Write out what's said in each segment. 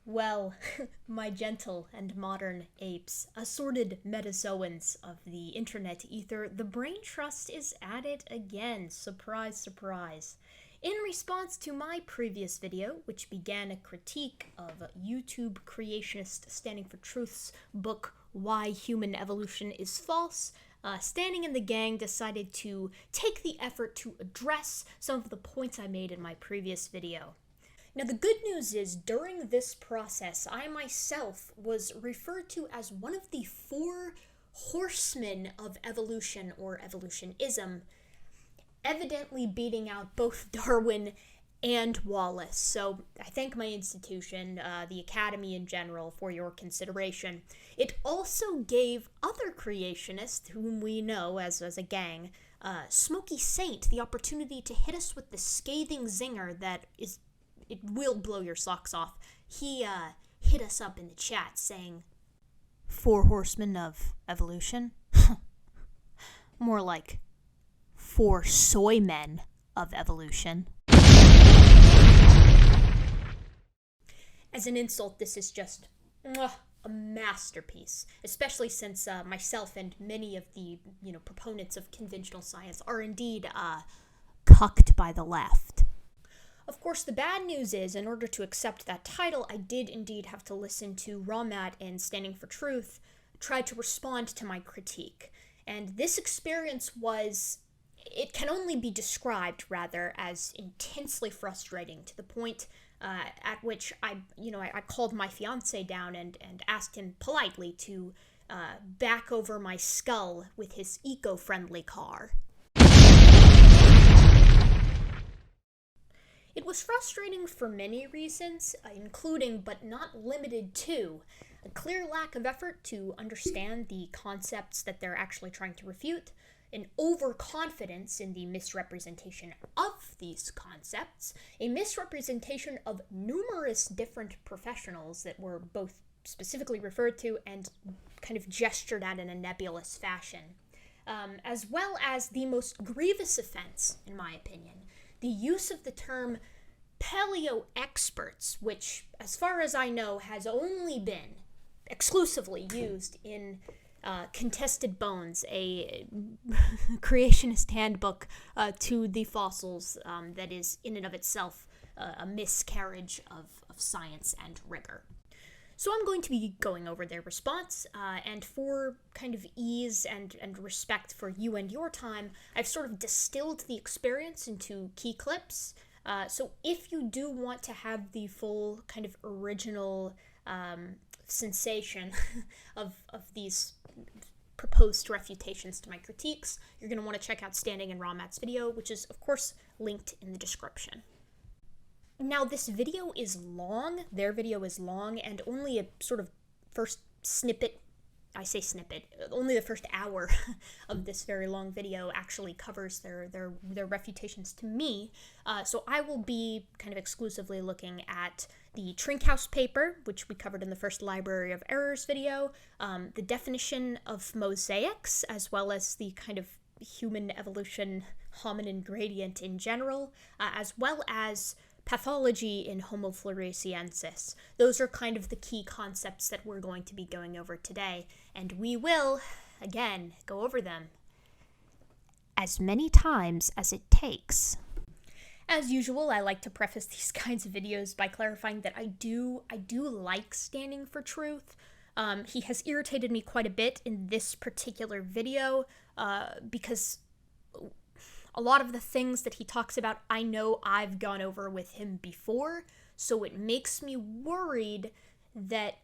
Well, my gentle and modern apes, assorted metazoans of the internet ether, the brain trust is at it again. Surprise, surprise. In response to my previous video, which began a critique of YouTube Creationist Standing for Truth's book, Why Human Evolution is False, Standing in the Gang decided to take the effort to address some of the points I made in my previous video. Now, the good news is, during this process, I myself was referred to as one of the 4 horsemen of evolution, or evolutionism, evidently beating out both Darwin and Wallace. So I thank my institution, the Academy in general, for your consideration. It also gave other creationists, whom we know as a gang, Smoky Saint, the opportunity to hit us with the scathing zinger that it will blow your socks off. He hit us up in the chat saying, 4 horsemen of evolution? More like 4 soy men of evolution. As an insult, this is just a masterpiece, especially since myself and many of the proponents of conventional science are indeed cucked by the left. Of course, the bad news is, in order to accept that title, I did indeed have to listen to Rawmat and Standing for Truth try to respond to my critique. And this experience it can only be described, rather, as intensely frustrating, to the point at which I called my fiancé down and asked him politely to back over my skull with his eco-friendly car. It was frustrating for many reasons, including but not limited to a clear lack of effort to understand the concepts that they're actually trying to refute, an overconfidence in the misrepresentation of these concepts, a misrepresentation of numerous different professionals that were both specifically referred to and kind of gestured at in a nebulous fashion, as well as the most grievous offense, in my opinion, the use of the term paleo-experts, which, as far as I know, has only been exclusively used in Contested Bones, a creationist handbook to the fossils that is in and of itself a miscarriage of science and rigor. So I'm going to be going over their response, and for kind of ease and respect for you and your time, I've sort of distilled the experience into key clips. So if you do want to have the full kind of original sensation of these proposed refutations to my critiques, you're going to want to check out Standing and Rawmat's video, which is, of course, linked in the description. Now, this video is long, their video is long, and only a sort of first snippet, I say snippet, only the first hour of this very long video actually covers their refutations to me, so I will be kind of exclusively looking at the Trinkaus paper, which we covered in the first Library of Errors video, the definition of mosaics, as well as the kind of human evolution hominin gradient in general, as well as pathology in Homo floresiensis. Those are kind of the key concepts that we're going to be going over today, and we will, again, go over them as many times as it takes. As usual, I like to preface these kinds of videos by clarifying that I do like Standing for Truth. He has irritated me quite a bit in this particular video, because a lot of the things that he talks about, I know I've gone over with him before, so it makes me worried that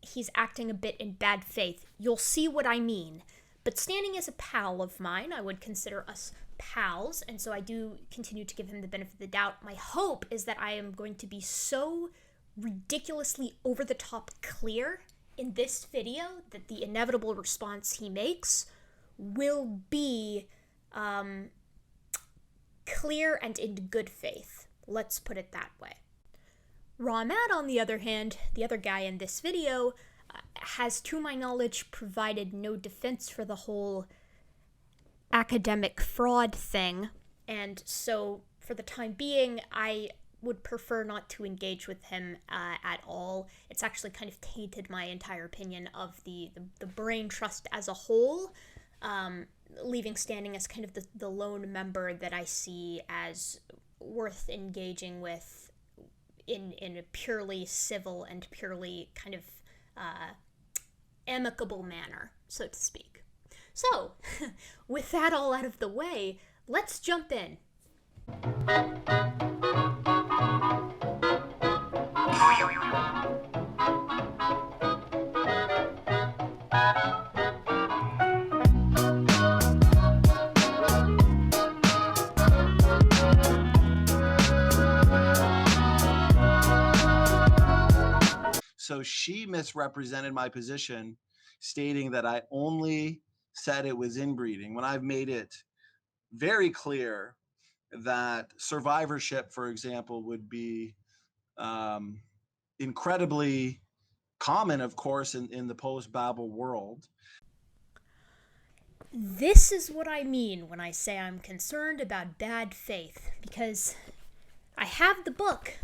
he's acting a bit in bad faith. You'll see what I mean. But Standing is a pal of mine. I would consider us pals, and so I do continue to give him the benefit of the doubt. My hope is that I am going to be so ridiculously over-the-top clear in this video that the inevitable response he makes will be clear and in good faith. Let's put it that way. Rawmat, on the other hand, the other guy in this video, has, to my knowledge, provided no defense for the whole academic fraud thing, and so for the time being, I would prefer not to engage with him at all. It's actually kind of tainted my entire opinion of the brain trust as a whole, leaving Standing as kind of the lone member that I see as worth engaging with in a purely civil and purely kind of amicable manner, so to speak. So, with that all out of the way, let's jump in. So she misrepresented my position, stating that I only said it was inbreeding, when I've made it very clear that survivorship, for example, would be incredibly common, of course, in the post-Babel world. This is what I mean when I say I'm concerned about bad faith, because I have the book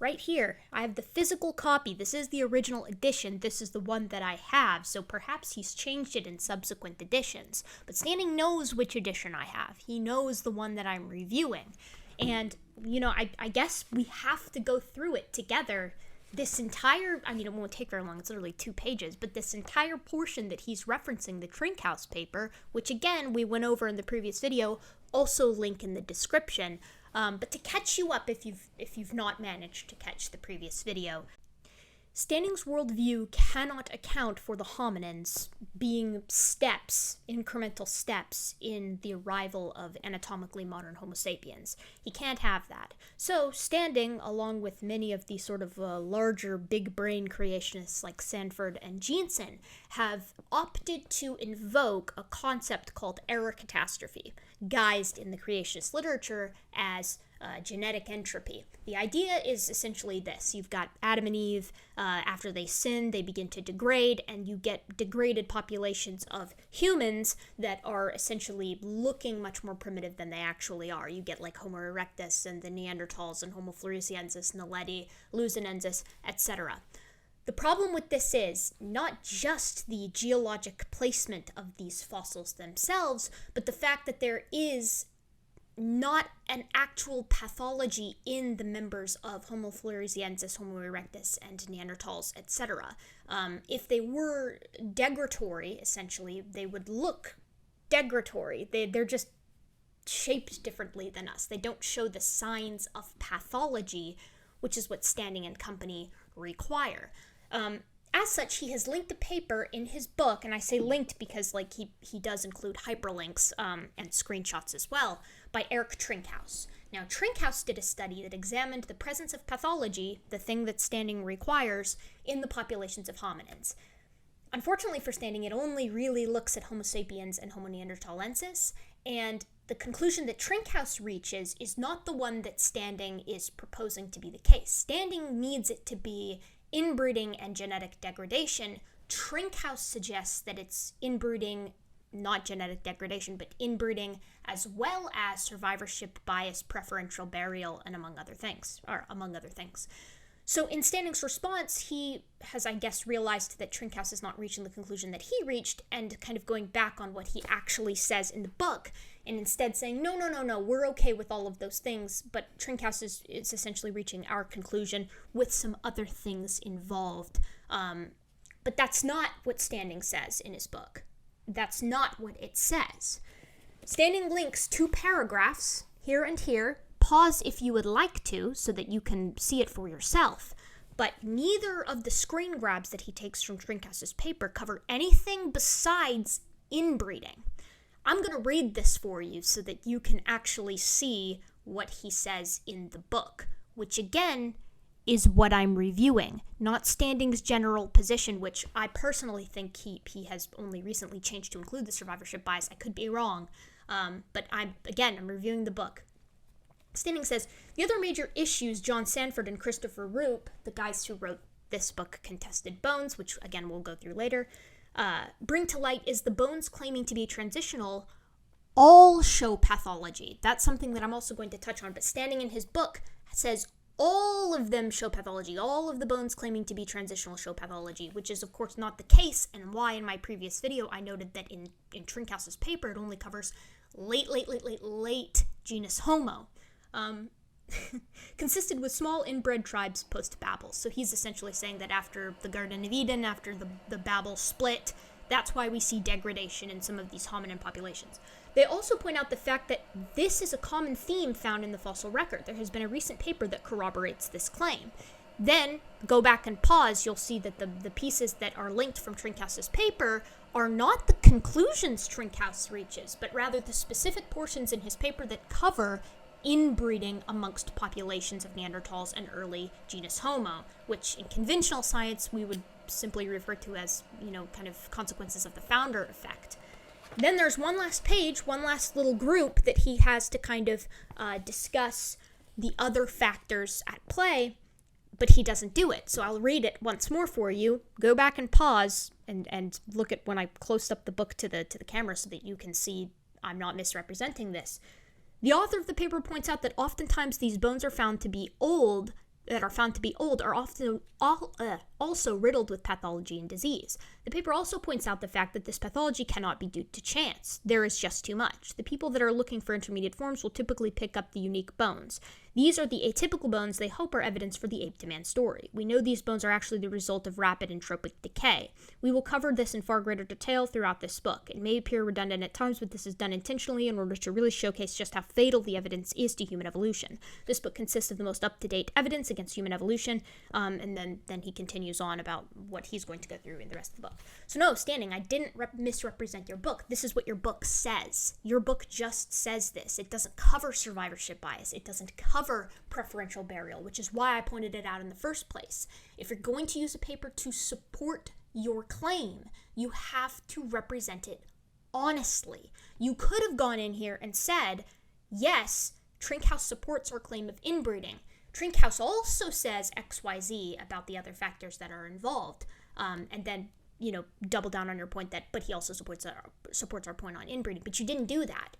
right here. I have the physical copy. This is the original edition. This is the one that I have, so perhaps he's changed it in subsequent editions. But Standing knows which edition I have. He knows the one that I'm reviewing. And, I guess we have to go through it together. This entire, it won't take very long, it's literally 2 pages, but this entire portion that he's referencing, the Trinkaus paper, which again, we went over in the previous video, also link in the description. But to catch you up if you've not managed to catch the previous video, Standing's worldview cannot account for the hominins being incremental steps in the arrival of anatomically modern Homo sapiens. He can't have that. So Standing, along with many of the sort of larger big brain creationists like Sanford and Jeanson, have opted to invoke a concept called ericatastrophe, guised in the creationist literature as genetic entropy. The idea is essentially this. You've got Adam and Eve. After they sin, they begin to degrade, and you get degraded populations of humans that are essentially looking much more primitive than they actually are. You get like Homo erectus and the Neanderthals and Homo floresiensis, Naledi, Luzonensis, etc. The problem with this is not just the geologic placement of these fossils themselves, but the fact that there is not an actual pathology in the members of Homo floresiensis, Homo erectus, and Neanderthals, etc. If they were degradatory, essentially, they would look degradatory. They're just shaped differently than us. They don't show the signs of pathology, which is what Standing and company require. As such, he has linked a paper in his book, and I say linked because he does include hyperlinks and screenshots as well, by Eric Trinkaus. Now, Trinkaus did a study that examined the presence of pathology, the thing that Standing requires, in the populations of hominins. Unfortunately for Standing, it only really looks at Homo sapiens and Homo neanderthalensis, and the conclusion that Trinkaus reaches is not the one that Standing is proposing to be the case. Standing needs it to be inbreeding and genetic degradation. Trinkaus suggests that it's inbreeding, not genetic degradation, but inbreeding as well as survivorship bias, preferential burial, and among other things. So in Standing's response, he has, I guess, realized that Trinkaus is not reaching the conclusion that he reached, and kind of going back on what he actually says in the book, and instead saying, no, we're okay with all of those things, but Trinkaus is essentially reaching our conclusion with some other things involved. But that's not what Standing says in his book. That's not what it says. Standing links 2 paragraphs, here and here. Pause if you would like to, so that you can see it for yourself. But neither of the screen grabs that he takes from Trinkaus' paper cover anything besides inbreeding. I'm going to read this for you so that you can actually see what he says in the book, which again is what I'm reviewing, not Standing's general position, which I personally think he has only recently changed to include the survivorship bias. I could be wrong, but I'm reviewing the book. Standing says, the other major issues John Sanford and Christopher Roop, the guys who wrote this book, Contested Bones, which again we'll go through later, bring to light is the bones claiming to be transitional all show pathology. That's something that I'm also going to touch on, but Standing in his book says all of them show pathology. All of the bones claiming to be transitional show pathology, which is of course not the case, and why in my previous video I noted that in Trinkaus' paper it only covers late genus Homo. Consisted with small inbred tribes post-Babel. So he's essentially saying that after the Garden of Eden, after the Babel split, that's why we see degradation in some of these hominin populations. They also point out the fact that this is a common theme found in the fossil record. There has been a recent paper that corroborates this claim. Then, go back and pause, you'll see that the pieces that are linked from Trinkaus' paper are not the conclusions Trinkaus reaches, but rather the specific portions in his paper that cover inbreeding amongst populations of Neanderthals and early genus Homo, which in conventional science we would simply refer to as, kind of consequences of the founder effect. Then there's one last page, one last little group that he has to kind of discuss the other factors at play, but he doesn't do it. So I'll read it once more for you. Go back and pause and look at when I closed up the book to the camera so that you can see I'm not misrepresenting this. The author of the paper points out that oftentimes these bones are found to be old, are often also riddled with pathology and disease. The paper also points out the fact that this pathology cannot be due to chance. There is just too much. The people that are looking for intermediate forms will typically pick up the unique bones. These are the atypical bones they hope are evidence for the ape-to-man story. We know these bones are actually the result of rapid entropic decay. We will cover this in far greater detail throughout this book. It may appear redundant at times, but this is done intentionally in order to really showcase just how fatal the evidence is to human evolution. This book consists of the most up-to-date evidence against human evolution, and then he continues on about what he's going to go through in the rest of the book. So no, Standing, I didn't misrepresent your book. This is what your book says. Your book just says this. It doesn't cover survivorship bias. It doesn't cover preferential burial, which is why I pointed it out in the first place. If you're going to use a paper to support your claim, you have to represent it honestly. You could have gone in here and said, yes, Trinkaus supports our claim of inbreeding. Trinkaus also says XYZ about the other factors that are involved, and then double down on your point but he also supports our point on inbreeding. But you didn't do that.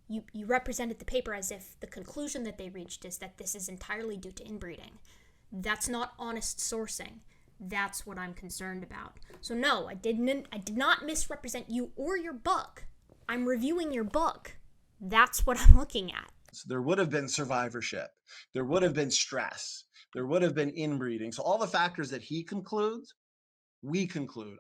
You represented the paper as if the conclusion that they reached is that this is entirely due to inbreeding. That's not honest sourcing. That's what I'm concerned about. So no, I did not misrepresent you or your book. I'm reviewing your book. That's what I'm looking at. So there would have been survivorship. There would have been stress. There would have been inbreeding. So all the factors that he concludes,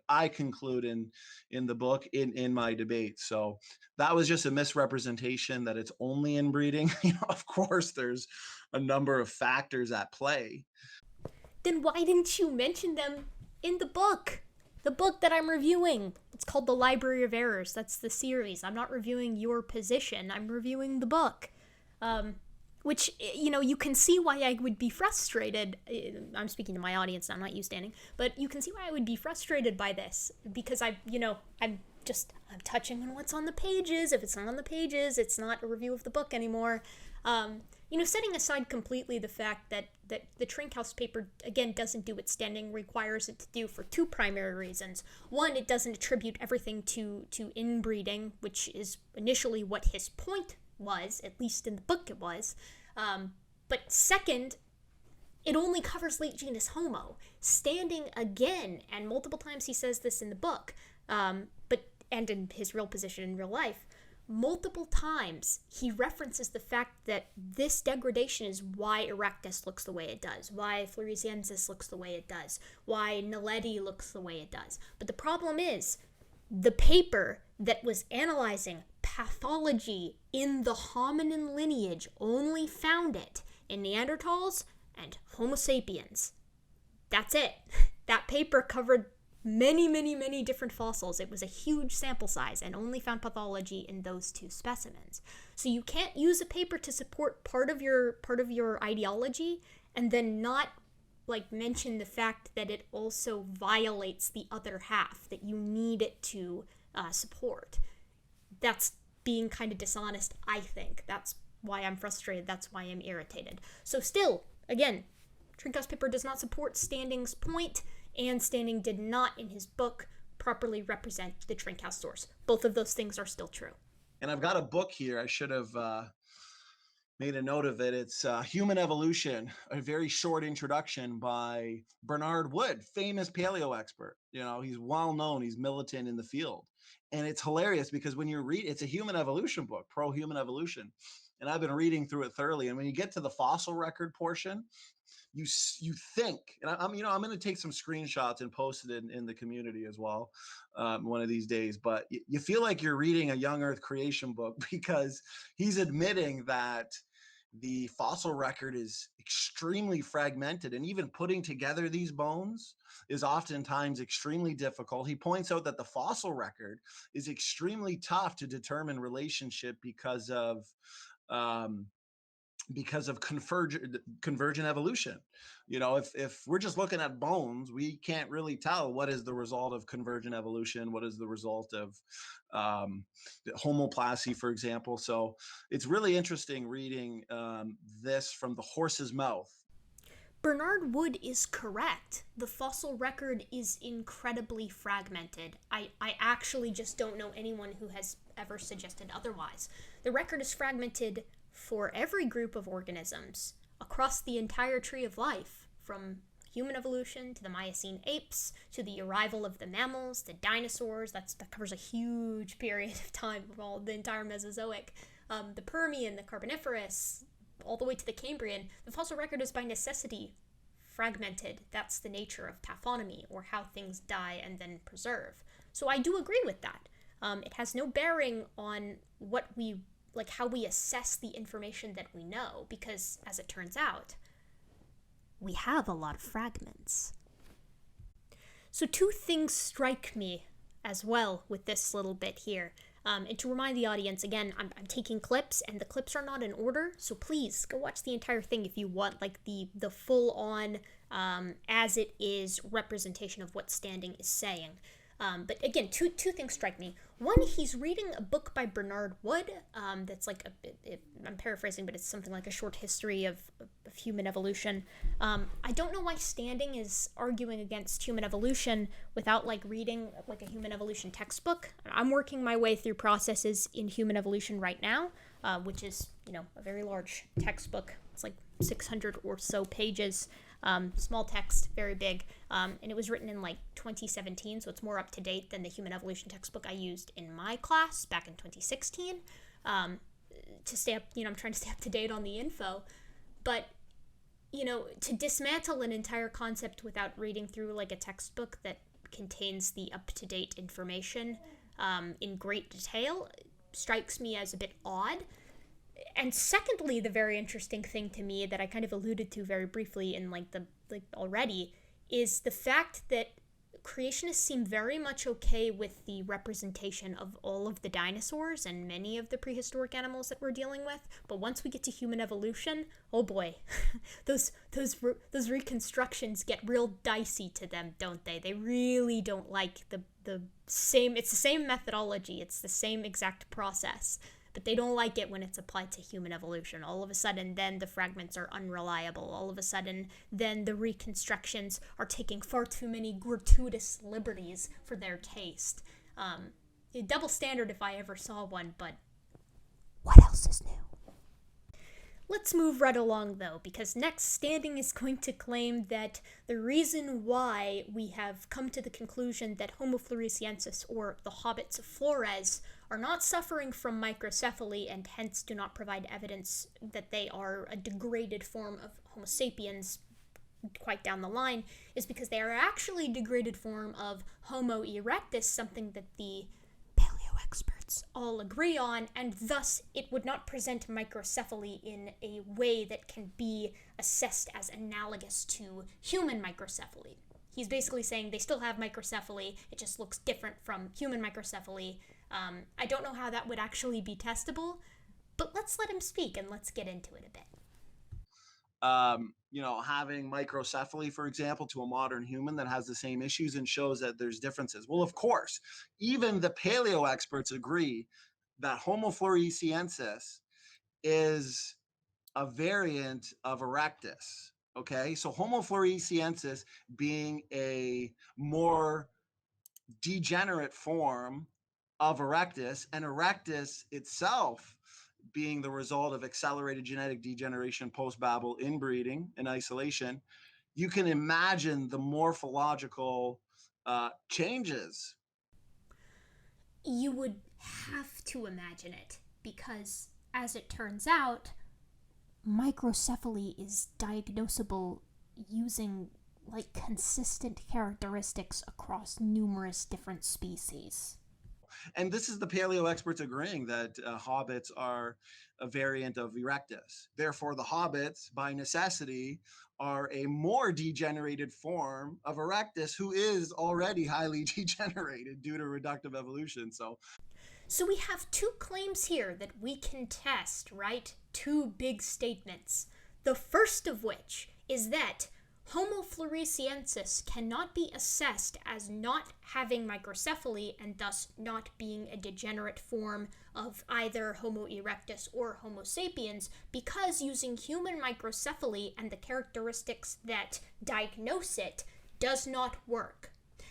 I conclude in the book, in my debate. So that was just a misrepresentation that it's only inbreeding. Of course, there's a number of factors at play. Then why didn't you mention them in the book? The book that I'm reviewing. It's called The Library of Errors. That's the series. I'm not reviewing your position. I'm reviewing the book. Which, you can see why I would be frustrated. I'm speaking to my audience now, not you, Standing. But you can see why I would be frustrated by this. Because I'm touching on what's on the pages. If it's not on the pages, it's not a review of the book anymore. Setting aside completely the fact that the Trinkaus paper, again, doesn't do what Standing requires it to do for two primary reasons. One, it doesn't attribute everything to inbreeding, which is initially what his point was, at least in the book it was. But second, it only covers late genus Homo. Standing again, and multiple times he says this in the book, and in his real position in real life, multiple times he references the fact that this degradation is why Erectus looks the way it does, why Floresiensis looks the way it does, why Laetoli looks the way it does. But the problem is, the paper that was analyzing pathology in the hominin lineage only found it in Neanderthals and Homo sapiens. That's it. That paper covered many different fossils. It was a huge sample size and only found pathology in those two specimens. So you can't use a paper to support part of your ideology and then not mention the fact that it also violates the other half that you need it to support. That's being kind of dishonest, I think. That's why I'm frustrated. That's why I'm irritated. So still, again, Trinkaus paper does not support Standing's point, and Standing did not, in his book, properly represent the Trinkaus source. Both of those things are still true. And I've got a book here. I should have made a note of it. It's Human Evolution, a very short introduction by Bernard Wood, famous paleo expert. You know, he's well known, he's militant in the field. And it's hilarious because when you read, it's a human evolution book, pro human evolution. And I've been reading through it thoroughly. And when you get to the fossil record portion, you think, and I'm I'm going to take some screenshots and post it in the community as well, one of these days. But you feel like you're reading a young Earth creation book because he's admitting that the fossil record is extremely fragmented, and even putting together these bones is oftentimes extremely difficult. He points out that the fossil record is extremely tough to determine relationship um, because of convergent evolution. You know, if we're just looking at bones, we can't really tell what is the result of convergent evolution, what is the result of homoplasy, for example. So it's really interesting reading this from the horse's mouth. Bernard Wood is correct. The fossil record is incredibly fragmented. I actually just don't know anyone who has ever suggested otherwise. The record is fragmented for every group of organisms across the entire tree of life, from human evolution to the Miocene apes to the arrival of the mammals, the dinosaurs. That covers a huge period of time, all the entire Mesozoic, the Permian, the Carboniferous, all the way to the Cambrian. The fossil record is by necessity fragmented. That's the nature of taphonomy, or how things die and then preserve. So I do agree with that. It has no bearing on what we like, how we assess the information that we know, because as it turns out, we have a lot of fragments. So two things strike me as well with this little bit here. And to remind the audience, again, I'm taking clips, and the clips are not in order, so please go watch the entire thing if you want, like, the full-on, as it is representation of what Standing is saying. But again, two things strike me. One, he's reading a book by Bernard Wood that's like, I'm paraphrasing, but it's something like a short history of human evolution. I don't know why Standing is arguing against human evolution without like reading like a human evolution textbook. I'm working my way through processes in human evolution right now, which is, a very large textbook. It's like 600 or so pages. Small text, very big, and it was written in like 2017, so it's more up to date than the human evolution textbook I used in my class back in 2016. To stay up, I'm trying to stay up to date on the info, but to dismantle an entire concept without reading through like a textbook that contains the up-to-date information in great detail strikes me as a bit odd. And secondly, the very interesting thing to me that I kind of alluded to very briefly in already is the fact that creationists seem very much okay with the representation of all of the dinosaurs and many of the prehistoric animals that we're dealing with. But once we get to human evolution, oh boy, those reconstructions get real dicey to them, don't they? They really don't like the same. It's the same methodology. It's the same exact process. But they don't like it when it's applied to human evolution. All of a sudden, then the fragments are unreliable. All of a sudden, then the reconstructions are taking far too many gratuitous liberties for their taste. A double standard if I ever saw one, but what else is new? Let's move right along, though, because next Standing is going to claim that the reason why we have come to the conclusion that Homo floresiensis, or the hobbits of Flores, are not suffering from microcephaly and hence do not provide evidence that they are a degraded form of Homo sapiens quite down the line, is because they are actually a degraded form of Homo erectus, something that the paleo experts all agree on, and thus it would not present microcephaly in a way that can be assessed as analogous to human microcephaly. He's basically saying they still have microcephaly, it just looks different from human microcephaly. I don't know how that would actually be testable, but let's let him speak and let's get into it a bit. Having microcephaly, for example, to a modern human that has the same issues and shows that there's differences. Well, of course, even the paleo experts agree that Homo floresiensis is a variant of Erectus. Okay, so Homo floresiensis being a more degenerate form of Erectus, and Erectus itself being the result of accelerated genetic degeneration post-Babel inbreeding in isolation, you can imagine the morphological changes. You would have to imagine it, because, as it turns out, microcephaly is diagnosable using consistent characteristics across numerous different species. And this is the paleo experts agreeing that hobbits are a variant of Erectus. Therefore, the hobbits, by necessity, are a more degenerated form of Erectus, who is already highly degenerated due to reductive evolution. So we have two claims here that we can test, right? Two big statements. The first of which is that Homo floresiensis cannot be assessed as not having microcephaly and thus not being a degenerate form of either Homo erectus or Homo sapiens, because using human microcephaly and the characteristics that diagnose it does not work.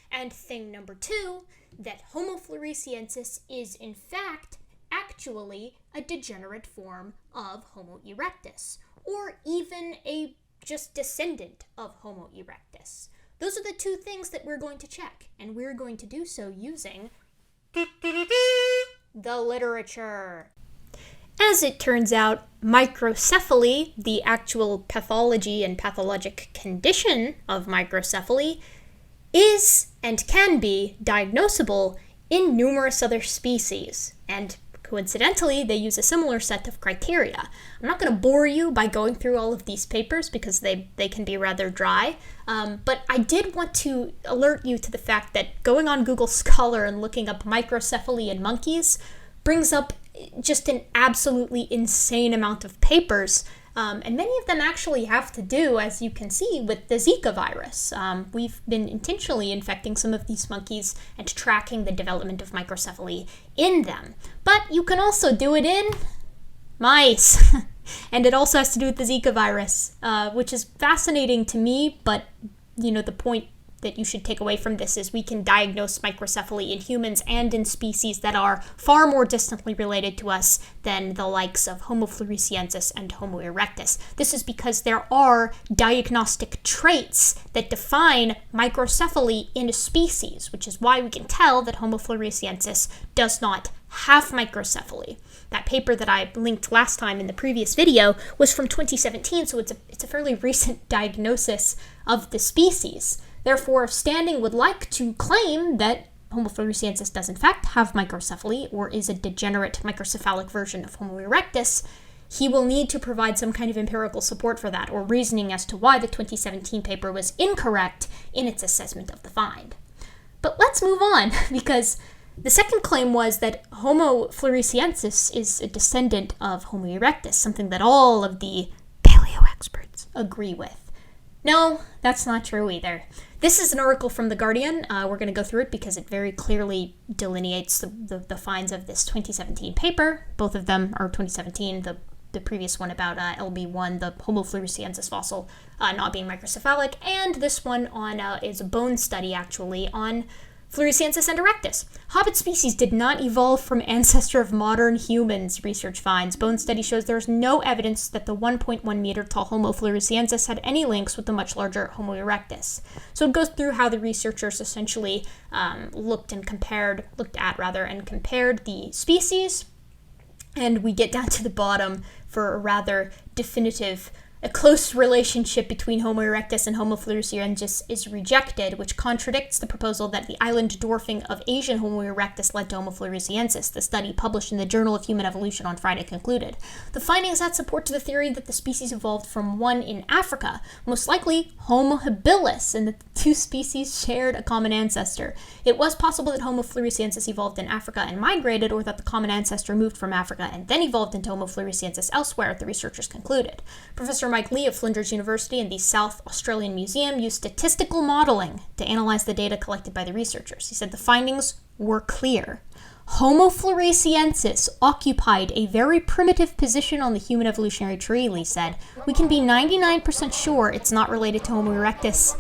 And thing number two, that Homo floresiensis is in fact actually a degenerate form of Homo erectus, or even a just descendant of Homo erectus. Those are the two things that we're going to check, and we're going to do so using the literature. As it turns out, microcephaly, the actual pathology and pathologic condition of microcephaly, is and can be diagnosable in numerous other species, and coincidentally, they use a similar set of criteria. I'm not going to bore you by going through all of these papers because they can be rather dry, but I did want to alert you to the fact that going on Google Scholar and looking up microcephaly in monkeys brings up just an absolutely insane amount of papers, and many of them actually have to do, as you can see, with the Zika virus. We've been intentionally infecting some of these monkeys and tracking the development of microcephaly in them. But you can also do it in mice. And it also has to do with the Zika virus, which is fascinating to me, but, the point that you should take away from this is we can diagnose microcephaly in humans and in species that are far more distantly related to us than the likes of Homo floresiensis and Homo erectus. This is because there are diagnostic traits that define microcephaly in a species, which is why we can tell that Homo floresiensis does not have microcephaly. That paper that I linked last time in the previous video was from 2017, so it's a fairly recent diagnosis of the species. Therefore, if Standing would like to claim that Homo floresiensis does in fact have microcephaly or is a degenerate microcephalic version of Homo erectus, he will need to provide some kind of empirical support for that, or reasoning as to why the 2017 paper was incorrect in its assessment of the find. But let's move on, because the second claim was that Homo floresiensis is a descendant of Homo erectus, something that all of the paleo experts agree with. No, that's not true either. This is an article from The Guardian. We're going to go through it because it very clearly delineates the finds of this 2017 paper. Both of them are 2017. The previous one about LB1, the Homo floresiensis fossil not being microcephalic, and this one on is a bone study actually on Floresiensis and Erectus. Hobbit species did not evolve from ancestor of modern humans, research finds. Bone study shows there is no evidence that the 1.1 meter tall Homo floresiensis had any links with the much larger Homo erectus. So it goes through how the researchers essentially looked at and compared the species, and we get down to the bottom for a rather definitive. A close relationship between Homo erectus and Homo floresiensis is rejected, which contradicts the proposal that the island dwarfing of Asian Homo erectus led to Homo floresiensis. The study, published in the Journal of Human Evolution on Friday, concluded. The findings add support to the theory that the species evolved from one in Africa, most likely Homo habilis, and that the two species shared a common ancestor. It was possible that Homo floresiensis evolved in Africa and migrated, or that the common ancestor moved from Africa and then evolved into Homo floresiensis elsewhere, the researchers concluded. Professor Mike Lee of Flinders University and the South Australian Museum used statistical modeling to analyze the data collected by the researchers. He said the findings were clear. Homo floresiensis occupied a very primitive position on the human evolutionary tree, Lee said. We can be 99% sure it's not related to Homo erectus,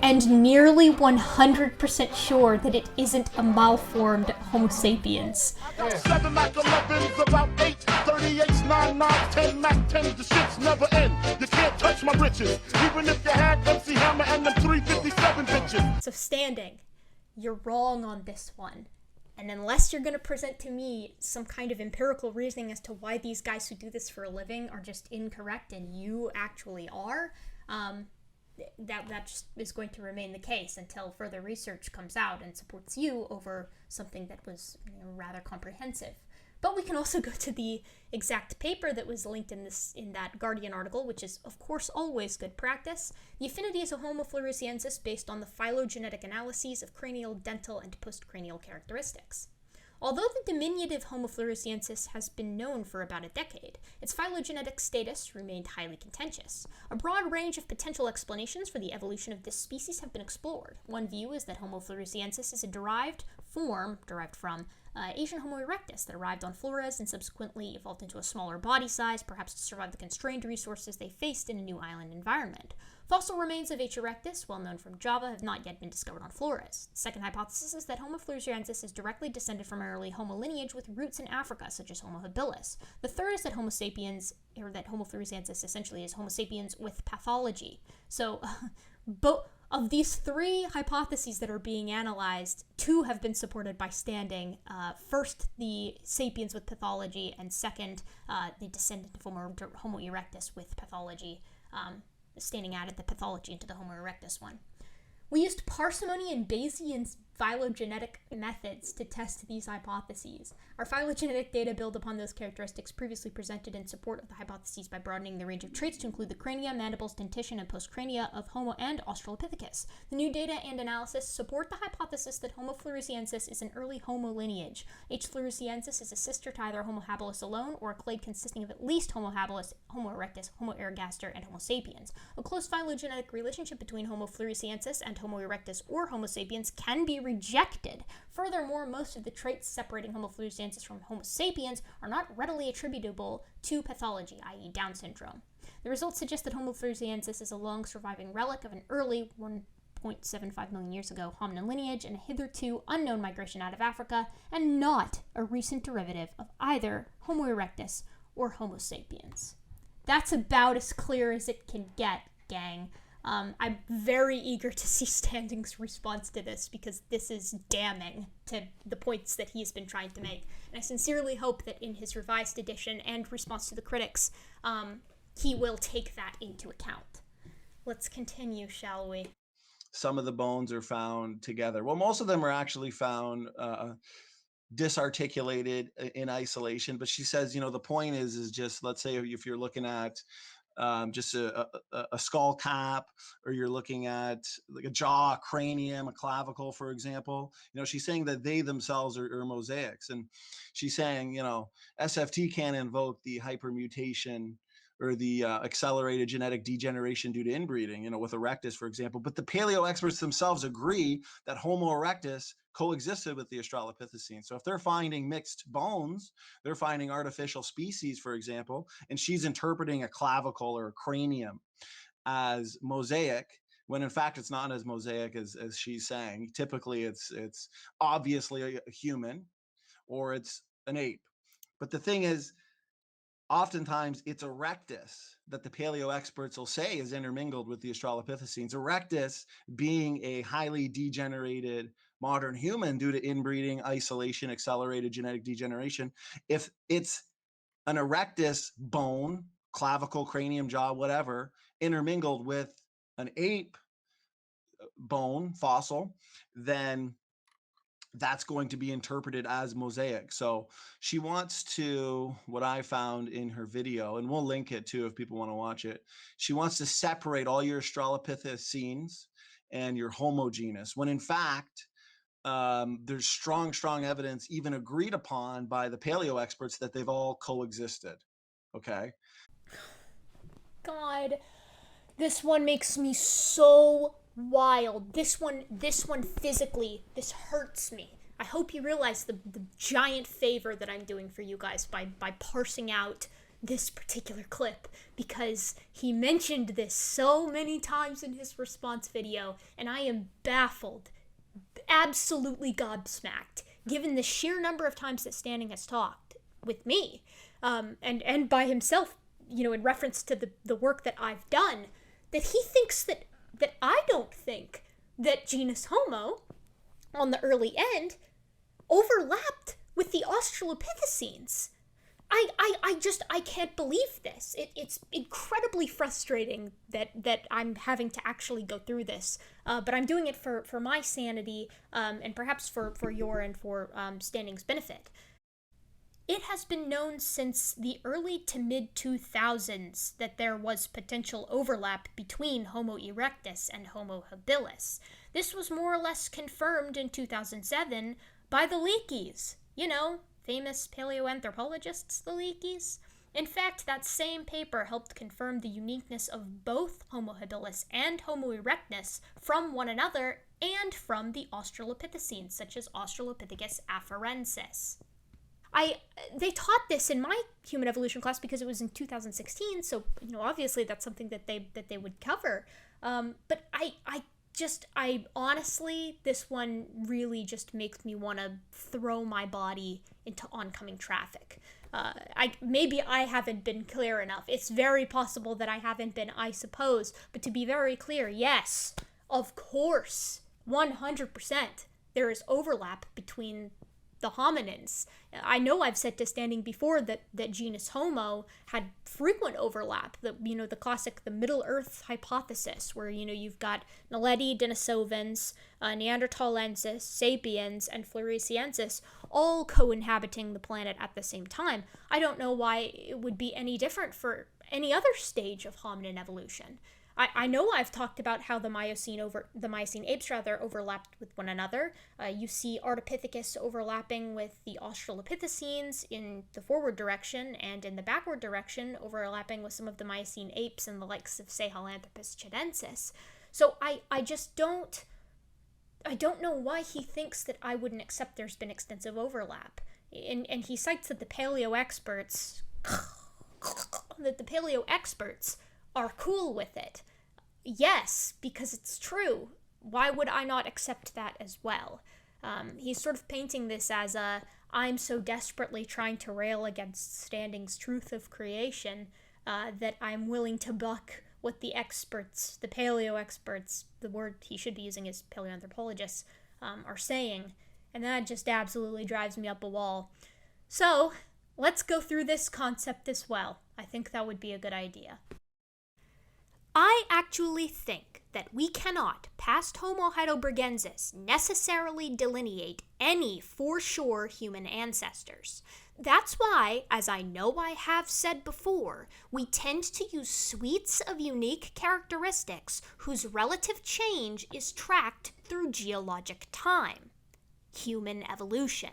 and nearly 100% sure that it isn't a malformed Homo sapiens. 7 Mac 11s, about 8, 38s, 9, 9, 10 Mac 10s, the shit's never end. You can't touch my riches, even if you had MC Hammer and them 357 bitches. So standing, you're wrong on this one. And unless you're going to present to me some kind of empirical reasoning as to why these guys who do this for a living are just incorrect and you actually are, that just is going to remain the case until further research comes out and supports you over something that was rather comprehensive. But we can also go to the exact paper that was linked in that Guardian article, which is, of course, always good practice. The affinities of Homo floresiensis based on the phylogenetic analyses of cranial, dental, and postcranial characteristics. Although the diminutive Homo floresiensis has been known for about a decade, its phylogenetic status remained highly contentious. A broad range of potential explanations for the evolution of this species have been explored. One view is that Homo floresiensis is a derived from Asian Homo erectus that arrived on Flores and subsequently evolved into a smaller body size, perhaps to survive the constrained resources they faced in a new island environment. Fossil remains of H. erectus, well known from Java, have not yet been discovered on Flores. The second hypothesis is that Homo floresiensis is directly descended from an early Homo lineage with roots in Africa, such as Homo habilis. The third is that Homo floresiensis essentially is Homo sapiens with pathology. So, of these three hypotheses that are being analyzed, two have been supported by standing. First, the sapiens with pathology, and second, the descendant of Homo erectus with pathology. Standing added the pathology into the Homo erectus one. We used parsimony and Bayesian phylogenetic methods to test these hypotheses. Our phylogenetic data build upon those characteristics previously presented in support of the hypotheses by broadening the range of traits to include the crania, mandibles, dentition, and postcrania of Homo and Australopithecus. The new data and analysis support the hypothesis that Homo floresiensis is an early Homo lineage. H. floresiensis is a sister to either Homo habilis alone or a clade consisting of at least Homo habilis, Homo erectus, Homo ergaster, and Homo sapiens. A close phylogenetic relationship between Homo floresiensis and Homo erectus or Homo sapiens can be rejected. Furthermore, most of the traits separating Homo floresiensis from Homo sapiens are not readily attributable to pathology, i.e. Down syndrome. The results suggest that Homo floresiensis is a long-surviving relic of an early 1.75 million years ago hominin lineage and a hitherto unknown migration out of Africa, and not a recent derivative of either Homo erectus or Homo sapiens. That's about as clear as it can get, gang. I'm very eager to see Standing's response to this because this is damning to the points that he's been trying to make. And I sincerely hope that in his revised edition and response to the critics, he will take that into account. Let's continue, shall we? Some of the bones are found together. Well, most of them are actually found disarticulated in isolation. But she says, the point is just, let's say if you're looking at just a skull cap, or you're looking at like a jaw, a cranium, a clavicle, for example. She's saying that they themselves are mosaics, and she's saying, SFT can invoke the hypermutation or the accelerated genetic degeneration due to inbreeding, with Erectus, for example. But the paleo experts themselves agree that Homo erectus coexisted with the Australopithecine. So if they're finding mixed bones, they're finding artificial species, for example, and she's interpreting a clavicle or a cranium as mosaic, when in fact it's not as mosaic as she's saying. Typically it's obviously a human or it's an ape. But the thing is, oftentimes it's Erectus that the paleo experts will say is intermingled with the Australopithecines. Erectus being a highly degenerated modern human due to inbreeding, isolation, accelerated genetic degeneration. If it's an Erectus bone, clavicle, cranium, jaw, whatever, intermingled with an ape bone, fossil, then that's going to be interpreted as mosaic. So she wants to, what I found in her video, and we'll link it too if people want to watch it, she wants to separate all your Australopithecines and your Homo genus, when in fact, there's strong evidence, even agreed upon by the paleo experts, that they've all coexisted. Okay. God, this one makes me so wild. This one physically, this hurts me. I hope you realize the giant favor that I'm doing for you guys by parsing out this particular clip because he mentioned this so many times in his response video, and I am baffled, absolutely gobsmacked, given the sheer number of times that Standing has talked with me, and by himself, in reference to the work that I've done, that he thinks that I don't think that genus Homo, on the early end, overlapped with the Australopithecines. I can't believe this. It's incredibly frustrating that I'm having to actually go through this, but I'm doing it for my sanity, and perhaps for your and for Standing's benefit. It has been known since the early to mid-2000s that there was potential overlap between Homo erectus and Homo habilis. This was more or less confirmed in 2007 by the Leakeys. Famous paleoanthropologists, the Leakeys. In fact, that same paper helped confirm the uniqueness of both Homo habilis and Homo erectus from one another and from the Australopithecines, such as Australopithecus afarensis. They taught this in my human evolution class because it was in 2016, so obviously that's something that they would cover. But I honestly, this one really just makes me want to throw my body into oncoming traffic. Maybe I haven't been clear enough. It's very possible that I haven't been, I suppose. But to be very clear, yes, of course, 100%, there is overlap between the hominins. I know I've said to Standing before that genus Homo had frequent overlap. The classic, the Middle Earth hypothesis, where you've got Naledi, Denisovans, Neanderthalensis, Sapiens, and Floresiensis all co-inhabiting the planet at the same time. I don't know why it would be any different for any other stage of hominin evolution. I know I've talked about how the Miocene apes overlapped with one another. You see Oreopithecus overlapping with the Australopithecines in the forward direction, and in the backward direction overlapping with some of the Miocene apes and the likes of Sahelanthropus chidensis. So I don't know why he thinks that I wouldn't accept there's been extensive overlap. And he cites that the paleo experts are cool with it. Yes, because it's true. Why would I not accept that as well? He's sort of painting this as I'm so desperately trying to rail against Standing's truth of creation that I'm willing to buck what the experts, the paleo experts, the word he should be using is paleoanthropologists, are saying. And that just absolutely drives me up a wall. So, let's go through this concept as well. I think that would be a good idea. I actually think that we cannot, past Homo heidelbergensis, necessarily delineate any for sure human ancestors. That's why, as I know I have said before, we tend to use suites of unique characteristics whose relative change is tracked through geologic time. Human evolution.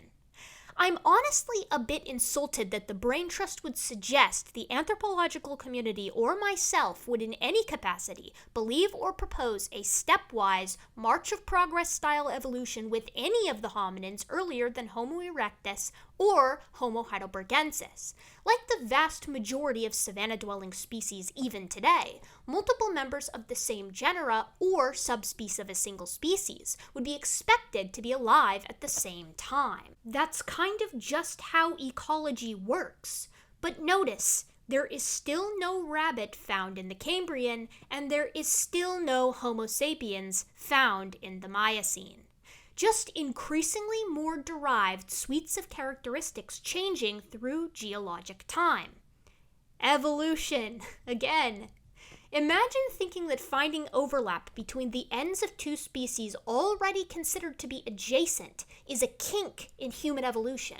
I'm honestly a bit insulted that the brain trust would suggest the anthropological community or myself would in any capacity believe or propose a stepwise march of progress style evolution with any of the hominins earlier than Homo erectus or Homo heidelbergensis. Like the vast majority of savanna-dwelling species even today, multiple members of the same genera or subspecies of a single species would be expected to be alive at the same time. That's kind of just how ecology works. But notice, there is still no rabbit found in the Cambrian, and there is still no Homo sapiens found in the Miocene. Just increasingly more derived suites of characteristics changing through geologic time. Evolution, again. Imagine thinking that finding overlap between the ends of two species already considered to be adjacent is a kink in human evolution.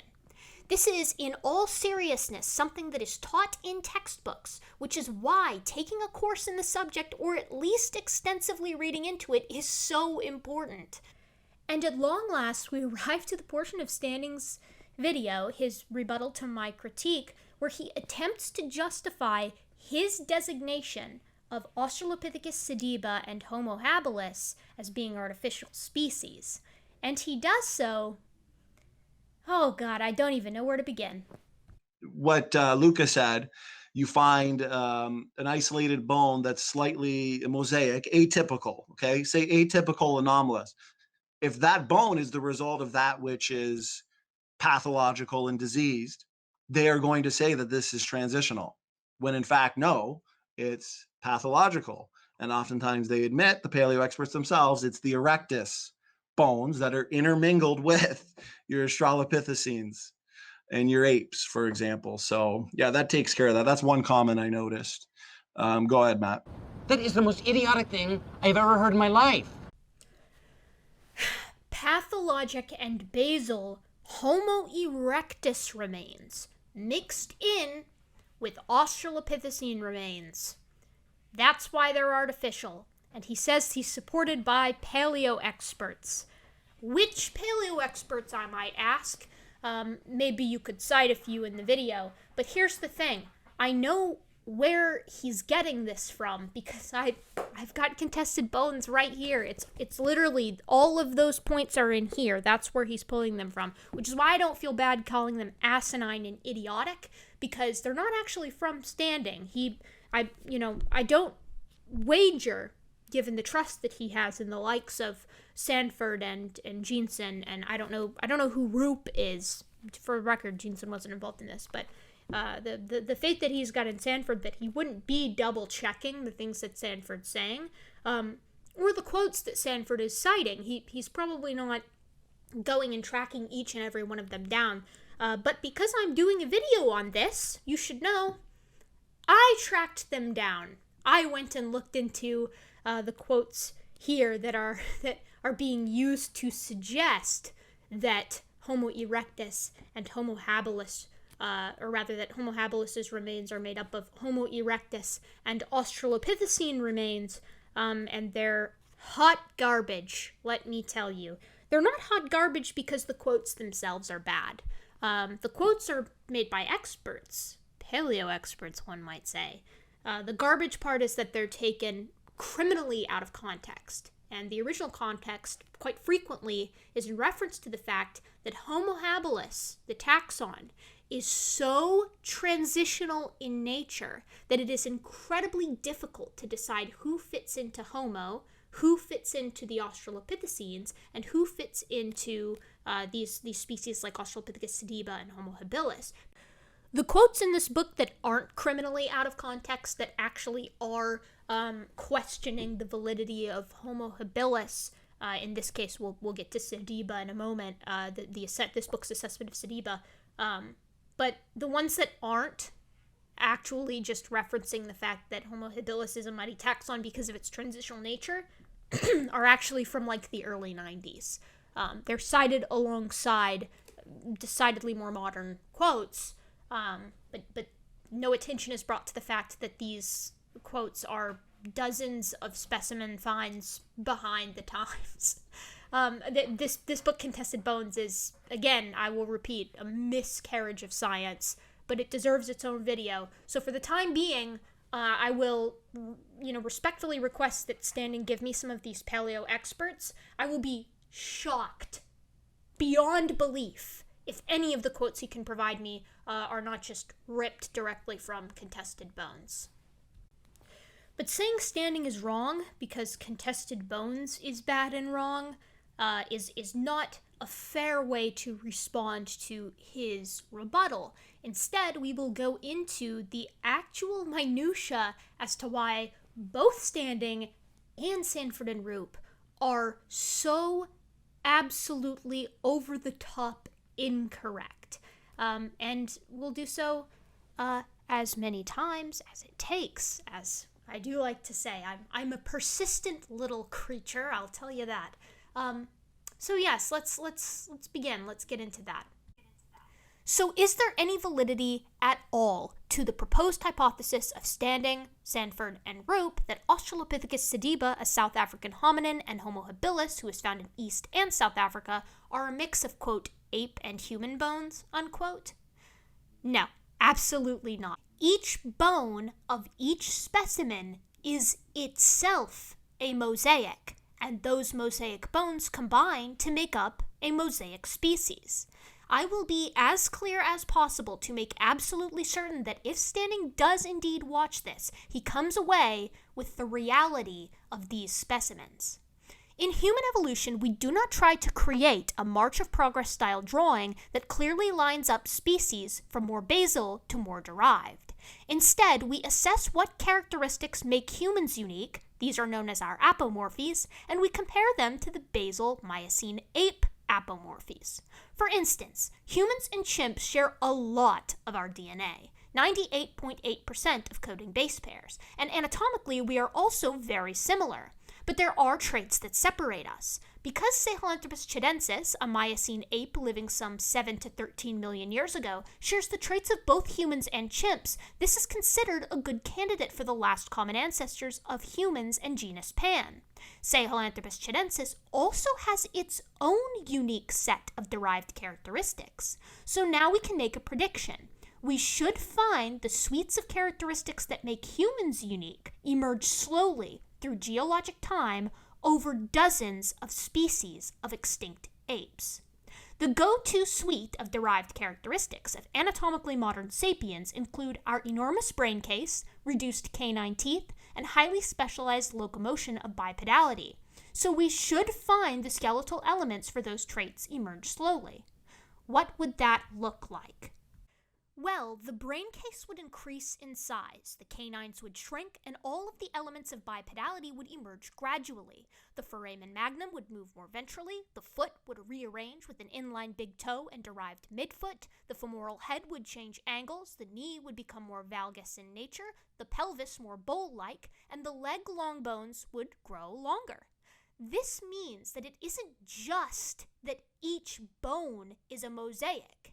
This is, in all seriousness, something that is taught in textbooks, which is why taking a course in the subject, or at least extensively reading into it, is so important. And at long last, we arrive to the portion of Standing's video, his rebuttal to my critique, where he attempts to justify his designation of Australopithecus sediba and Homo habilis as being artificial species. And he does so, oh God, I don't even know where to begin. what Luca said, you find an isolated bone that's slightly mosaic, atypical, okay? Say atypical, anomalous. If that bone is the result of that which is pathological and diseased, they are going to say that this is transitional, when in fact, no, it's pathological. And oftentimes they admit, the paleo experts themselves, it's the Erectus bones that are intermingled with your Australopithecines and your apes, for example. So yeah, that takes care of that. That's one comment I noticed. Go ahead, Matt. That is the most idiotic thing I've ever heard in my life. Pathologic and basal Homo erectus remains mixed in with Australopithecine remains. That's why they're artificial. And he says he's supported by paleo experts. Which paleo experts, I might ask? Maybe you could cite a few in the video. But here's the thing. I know where he's getting this from because I've got contested bones right here. It's literally all of those points are in here. That's where he's pulling them from, which is why I don't feel bad calling them asinine and idiotic, because they're not actually from standing. I don't wager, given the trust that he has in the likes of Sanford and Jeanson, and I don't know who Roop is. For record, Jeanson wasn't involved in this, but the faith that he's got in Sanford, that he wouldn't be double checking the things that Sanford's saying, or the quotes that Sanford is citing. He's probably not going and tracking each and every one of them down. But because I'm doing a video on this, you should know, I tracked them down. I went and looked into the quotes here that are being used to suggest that Homo erectus and Homo habilis, or rather that Homo habilis' remains are made up of Homo erectus and Australopithecine remains, and they're hot garbage, let me tell you. They're not hot garbage because the quotes themselves are bad. The quotes are made by experts, paleo experts, one might say. The garbage part is that they're taken criminally out of context. And the original context, quite frequently, is in reference to the fact that Homo habilis, the taxon, is so transitional in nature that it is incredibly difficult to decide who fits into Homo, who fits into the Australopithecines, and who fits into these species like Australopithecus sediba and Homo habilis. The quotes in this book that aren't criminally out of context, that actually are questioning the validity of Homo habilis, in this case we'll get to Sediba in a moment, this book's assessment of Sediba, but the ones that aren't actually just referencing the fact that Homo habilis is a mighty taxon because of its transitional nature are actually from like the early 90s. They're cited alongside decidedly more modern quotes, but no attention is brought to the fact that these quotes are dozens of specimen finds behind the times. This book, Contested Bones, is, again, I will repeat, a miscarriage of science, but it deserves its own video. So for the time being, I will, respectfully request that Standing give me some of these paleo experts. I will be shocked beyond belief if any of the quotes he can provide me are not just ripped directly from Contested Bones. But saying Standing is wrong because Contested Bones is bad and wrong is not a fair way to respond to his rebuttal. Instead, we will go into the actual minutia as to why both Standing and Sanford and Roop are so absolutely over-the-top incorrect. And we'll do so as many times as it takes, as I do like to say. I'm a persistent little creature, I'll tell you that. So yes, let's begin. Let's get into that. So is there any validity at all to the proposed hypothesis of Standing, Sanford, and Roop that Australopithecus sediba, a South African hominin, and Homo habilis, who is found in East and South Africa, are a mix of, quote, ape and human bones, unquote? No, absolutely not. Each bone of each specimen is itself a mosaic, and those mosaic bones combine to make up a mosaic species. I will be as clear as possible to make absolutely certain that if Standing does indeed watch this, he comes away with the reality of these specimens. In human evolution, we do not try to create a March of Progress style drawing that clearly lines up species from more basal to more derived. Instead, we assess what characteristics make humans unique, these are known as our apomorphies, and we compare them to the basal Miocene ape apomorphies. For instance, humans and chimps share a lot of our DNA, 98.8% of coding base pairs, and anatomically we are also very similar. But there are traits that separate us. Because Sahelanthropus chidensis, a Miocene ape living some 7 to 13 million years ago, shares the traits of both humans and chimps, this is considered a good candidate for the last common ancestors of humans and genus Pan. Sahelanthropus chidensis also has its own unique set of derived characteristics. So now we can make a prediction. We should find the suites of characteristics that make humans unique emerge slowly through geologic time over dozens of species of extinct apes. The go-to suite of derived characteristics of anatomically modern sapiens include our enormous brain case, reduced canine teeth, and highly specialized locomotion of bipedality. So we should find the skeletal elements for those traits emerge slowly. What would that look like? Well, the brain case would increase in size, the canines would shrink, and all of the elements of bipedality would emerge gradually. The foramen magnum would move more ventrally, the foot would rearrange with an inline big toe and derived midfoot, the femoral head would change angles, the knee would become more valgus in nature, the pelvis more bowl-like, and the leg long bones would grow longer. This means that it isn't just that each bone is a mosaic.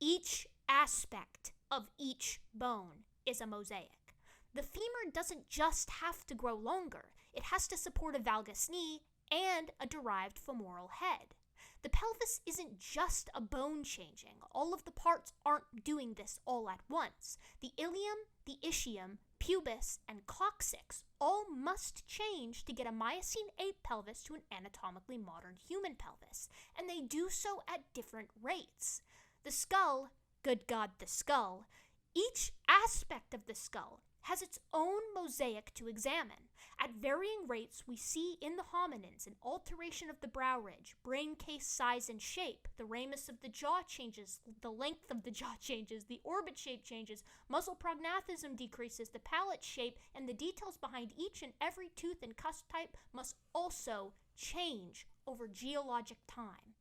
Each aspect of each bone is a mosaic. The femur doesn't just have to grow longer, it has to support a valgus knee and a derived femoral head. The pelvis isn't just a bone changing, all of the parts aren't doing this all at once. The ilium, the ischium, pubis, and coccyx all must change to get a Miocene ape pelvis to an anatomically modern human pelvis, and they do so at different rates. The skull, good God, the skull, each aspect of the skull has its own mosaic to examine. At varying rates, we see in the hominins an alteration of the brow ridge, brain case size and shape, the ramus of the jaw changes, the length of the jaw changes, the orbit shape changes, muscle prognathism decreases, the palate shape, and the details behind each and every tooth and cusp type must also change over geologic time.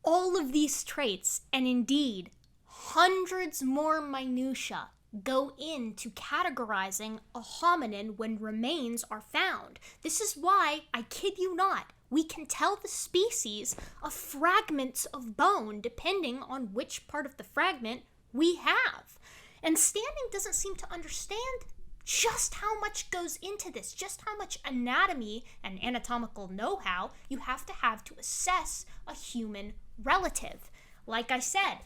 All of these traits, and indeed hundreds more minutiae, go into categorizing a hominin when remains are found. This is why, I kid you not, we can tell the species of fragments of bone depending on which part of the fragment we have. And Standing doesn't seem to understand just how much goes into this, just how much anatomy and anatomical know-how you have to assess a human relative. Like I said,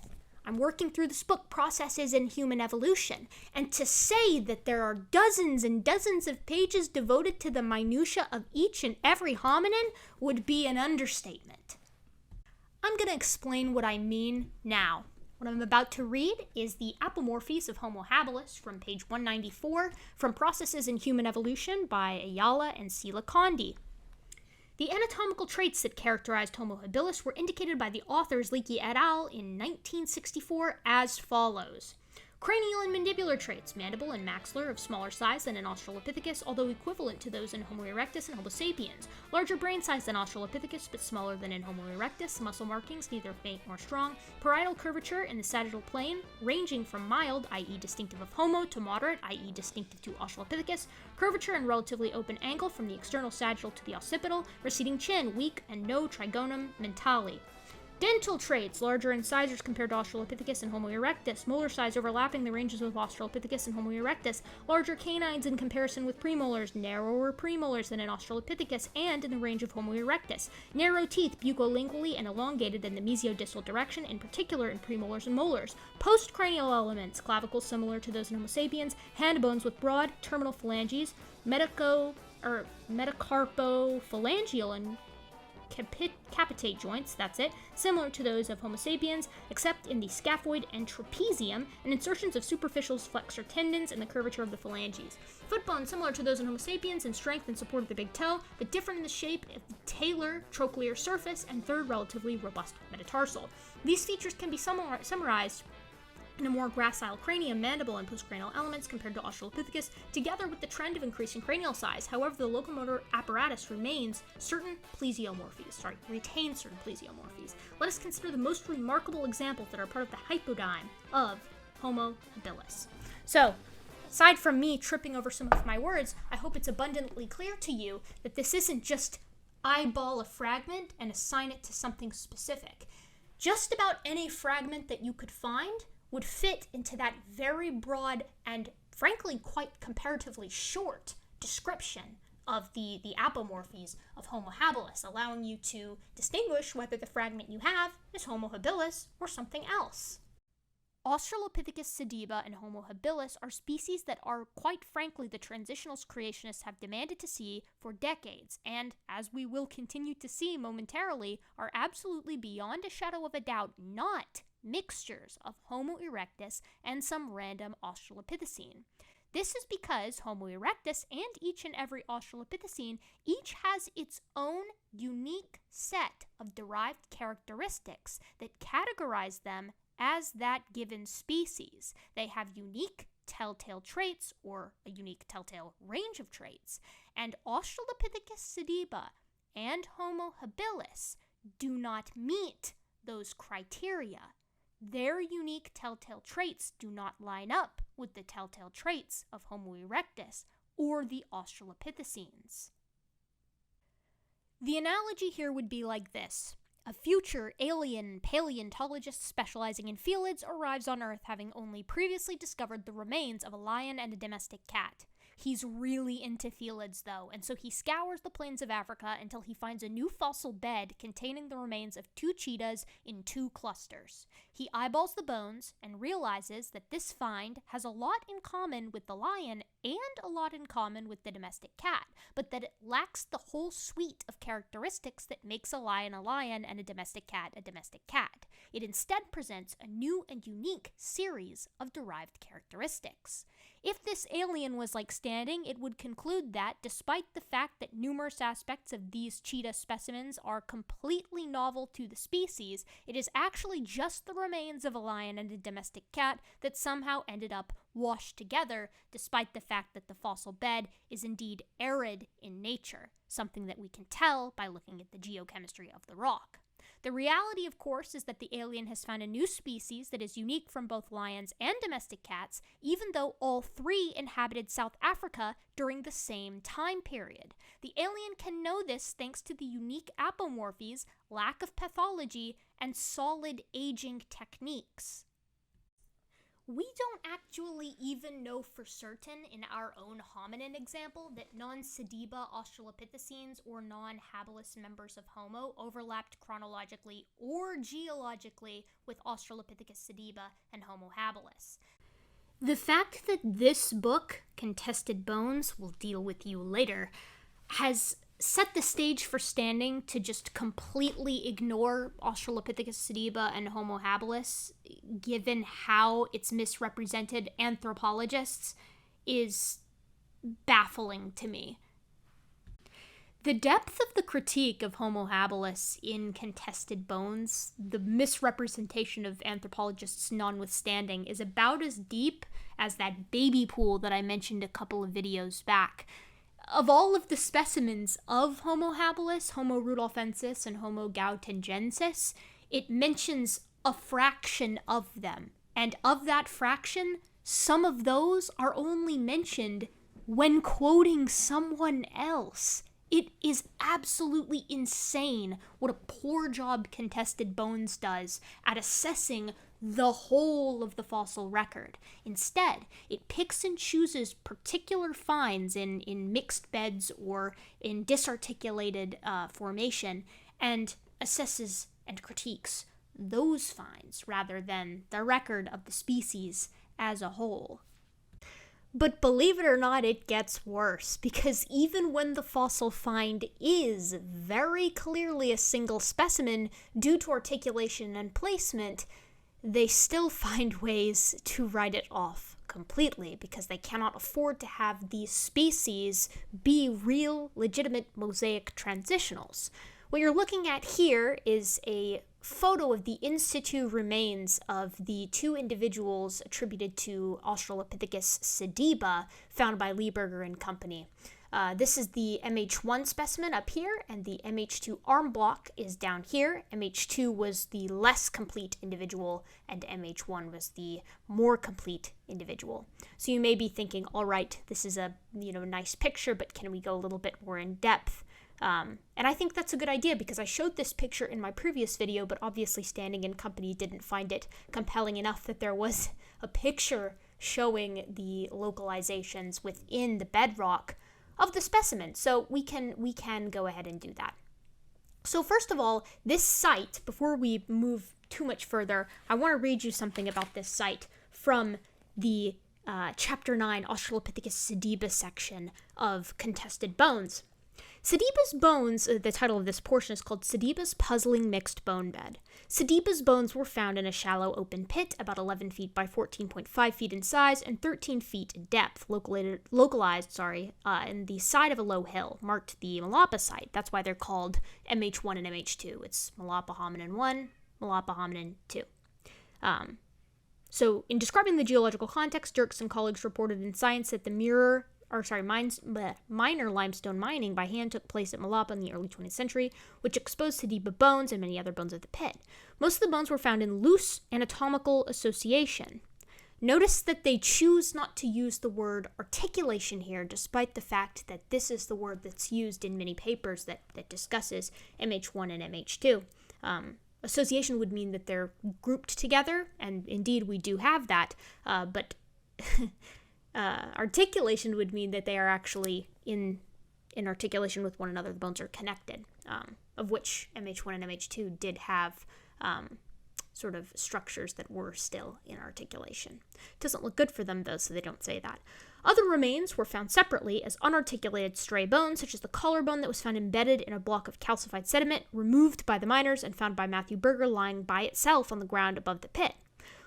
I'm working through this book, Processes in Human Evolution, and to say that there are dozens and dozens of pages devoted to the minutiae of each and every hominin would be an understatement. I'm going to explain what I mean now. What I'm about to read is the Apomorphies of Homo habilis from page 194 from Processes in Human Evolution by Ayala and Sila Condi. The anatomical traits that characterized Homo habilis were indicated by the authors Leakey et al. In 1964 as follows. Cranial and mandibular traits, mandible and maxillar of smaller size than in Australopithecus, although equivalent to those in Homo erectus and Homo sapiens. Larger brain size than Australopithecus, but smaller than in Homo erectus. Muscle markings, neither faint nor strong. Parietal curvature in the sagittal plane, ranging from mild, i.e. distinctive of Homo, to moderate, i.e. distinctive to Australopithecus. Curvature and relatively open angle from the external sagittal to the occipital. Receding chin, weak, and no trigonum mentale. Dental traits, larger in size as compared to Australopithecus and Homo erectus, molar size overlapping the ranges of Australopithecus and Homo erectus, larger canines in comparison with premolars, narrower premolars than in Australopithecus and in the range of Homo erectus, narrow teeth buccolingually and elongated in the mesodistal direction, in particular in premolars and molars, postcranial elements, clavicles similar to those in Homo sapiens, hand bones with broad terminal phalanges, metacarpophalangeal and capitate joints, that's it, similar to those of Homo sapiens, except in the scaphoid and trapezium, and insertions of superficial flexor tendons and the curvature of the phalanges. Foot bones similar to those in Homo sapiens in strength and support of the big toe, but different in the shape of the talar trochlear surface, and third, relatively robust metatarsal. These features can be summarized in a more gracile cranium, mandible, and postcranial elements compared to Australopithecus, together with the trend of increasing cranial size. However, the locomotor apparatus retains certain plesiomorphies. Let us consider the most remarkable examples that are part of the hypodyme of Homo habilis. So, aside from me tripping over some of my words, I hope it's abundantly clear to you that this isn't just eyeball a fragment and assign it to something specific. Just about any fragment that you could find would fit into that very broad and, frankly, quite comparatively short description of the apomorphies of Homo habilis, allowing you to distinguish whether the fragment you have is Homo habilis or something else. Australopithecus sediba and Homo habilis are species that are, quite frankly, the transitionalist creationists have demanded to see for decades, and, as we will continue to see momentarily, are absolutely beyond a shadow of a doubt not mixtures of Homo erectus and some random Australopithecine. This is because Homo erectus and each and every Australopithecine each has its own unique set of derived characteristics that categorize them as that given species. They have unique telltale traits or a unique telltale range of traits, and Australopithecus sediba and Homo habilis do not meet those criteria. Their unique telltale traits do not line up with the telltale traits of Homo erectus or the Australopithecines. The analogy here would be like this. A future alien paleontologist specializing in felids arrives on Earth having only previously discovered the remains of a lion and a domestic cat. He's really into felids, though, and so he scours the plains of Africa until he finds a new fossil bed containing the remains of 2 cheetahs in 2 clusters. He eyeballs the bones and realizes that this find has a lot in common with the lion and a lot in common with the domestic cat, but that it lacks the whole suite of characteristics that makes a lion and a domestic cat a domestic cat. It instead presents a new and unique series of derived characteristics. If this alien was like standing, it would conclude that, despite the fact that numerous aspects of these cheetah specimens are completely novel to the species, it is actually just the remains of a lion and a domestic cat that somehow ended up washed together, despite the fact that the fossil bed is indeed arid in nature, something that we can tell by looking at the geochemistry of the rock. The reality, of course, is that the alien has found a new species that is unique from both lions and domestic cats, even though all 3 inhabited South Africa during the same time period. The alien can know this thanks to the unique apomorphies, lack of pathology, and solid aging techniques. We don't actually even know for certain in our own hominin example that non-Sediba Australopithecines or non-Habilis members of Homo overlapped chronologically or geologically with Australopithecus sediba and Homo habilis. The fact that this book, Contested Bones, we'll deal with you later, has set the stage for Standing to just completely ignore Australopithecus sediba and Homo habilis, given how it's misrepresented anthropologists, is baffling to me. The depth of the critique of Homo habilis in Contested Bones, the misrepresentation of anthropologists notwithstanding, is about as deep as that baby pool that I mentioned a couple of videos back. Of all of the specimens of Homo habilis, Homo rudolfensis, and Homo gautengensis, it mentions a fraction of them. And of that fraction, some of those are only mentioned when quoting someone else. It is absolutely insane what a poor job Contested Bones does at assessing the whole of the fossil record. Instead, it picks and chooses particular finds in mixed beds or in disarticulated formation and assesses and critiques those finds rather than the record of the species as a whole. But believe it or not, it gets worse, because even when the fossil find is very clearly a single specimen due to articulation and placement, they still find ways to write it off completely because they cannot afford to have these species be real, legitimate mosaic transitionals. What you're looking at here is a photo of the in situ remains of the two individuals attributed to Australopithecus sediba found by Lieberger and company. This is the MH1 specimen up here, and the MH2 arm block is down here. MH2 was the less complete individual, and MH1 was the more complete individual. So you may be thinking, all right, this is a nice picture, but can we go a little bit more in depth? And I think that's a good idea because I showed this picture in my previous video, but obviously Standing and company didn't find it compelling enough that there was a picture showing the localizations within the bedrock of the specimen. So we can go ahead and do that. So first of all, this site, before we move too much further, I want to read you something about this site from the Chapter 9 Australopithecus sediba section of Contested Bones. Sediba's bones, the title of this portion is called Sediba's Puzzling Mixed Bone Bed. Sediba's bones were found in a shallow open pit about 11 feet by 14.5 feet in size and 13 feet in depth, localized in the side of a low hill, marked the Malapa site. That's why they're called MH1 and MH2. It's Malapa Hominin 1, Malapa Hominin 2. So in describing the geological context, Dirks and colleagues reported in Science that the minor limestone mining by hand took place at Malapa in the early 20th century, which exposed Sediba bones and many other bones of the pit. Most of the bones were found in loose anatomical association. Notice that they choose not to use the word articulation here, despite the fact that this is the word that's used in many papers that discusses MH1 and MH2. Association would mean that they're grouped together, and indeed we do have that, but articulation would mean that they are actually in articulation with one another. The bones are connected, of which MH1 and MH2 did have sort of structures that were still in articulation. Doesn't look good for them, though, so they don't say that. Other remains were found separately as unarticulated stray bones, such as the collarbone that was found embedded in a block of calcified sediment, removed by the miners and found by Matthew Berger lying by itself on the ground above the pit.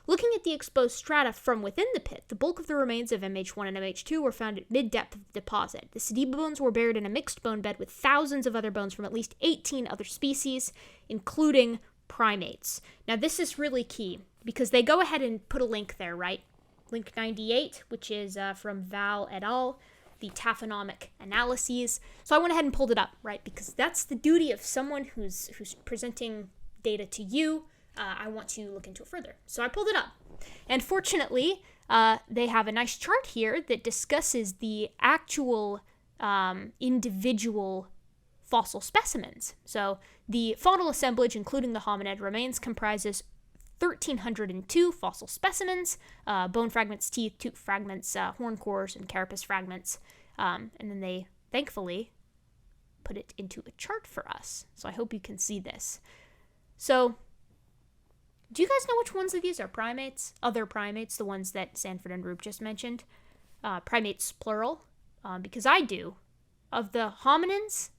Looking at the exposed strata from within the pit, the bulk of the remains of MH1 and MH2 were found at mid-depth of the deposit. The Sediba bones were buried in a mixed bone bed with thousands of other bones from at least 18 other species, including primates. Now this is really key, because they go ahead and put a link there, right? Link 98, which is from Val et al., the taphonomic analyses. So I went ahead and pulled it up, right? Because that's the duty of someone who's presenting data to you. I want to look into it further. So I pulled it up. And fortunately, they have a nice chart here that discusses the actual individual fossil specimens. So the faunal assemblage, including the hominid remains, comprises 1,302 fossil specimens, bone fragments, teeth, tooth fragments, horn cores, and carapace fragments. And then they, thankfully, put it into a chart for us. So I hope you can see this. So do you guys know which ones of these are primates? Other primates, the ones that Sanford and Roop just mentioned? Primates, plural, because I do. Of the hominins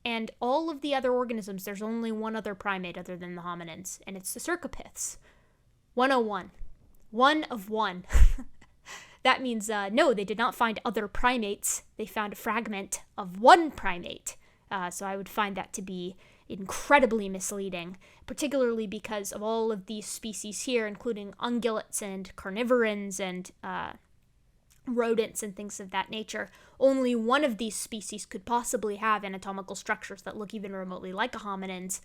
and all of the other organisms, there's only one other primate other than the hominins, and it's the Cercopiths. 101. One of one. That means, no, they did not find other primates. They found a fragment of one primate. So I would find that to be incredibly misleading, particularly because of all of these species here, including ungulates and carnivorans and rodents and things of that nature. Only one of these species could possibly have anatomical structures that look even remotely like a hominins,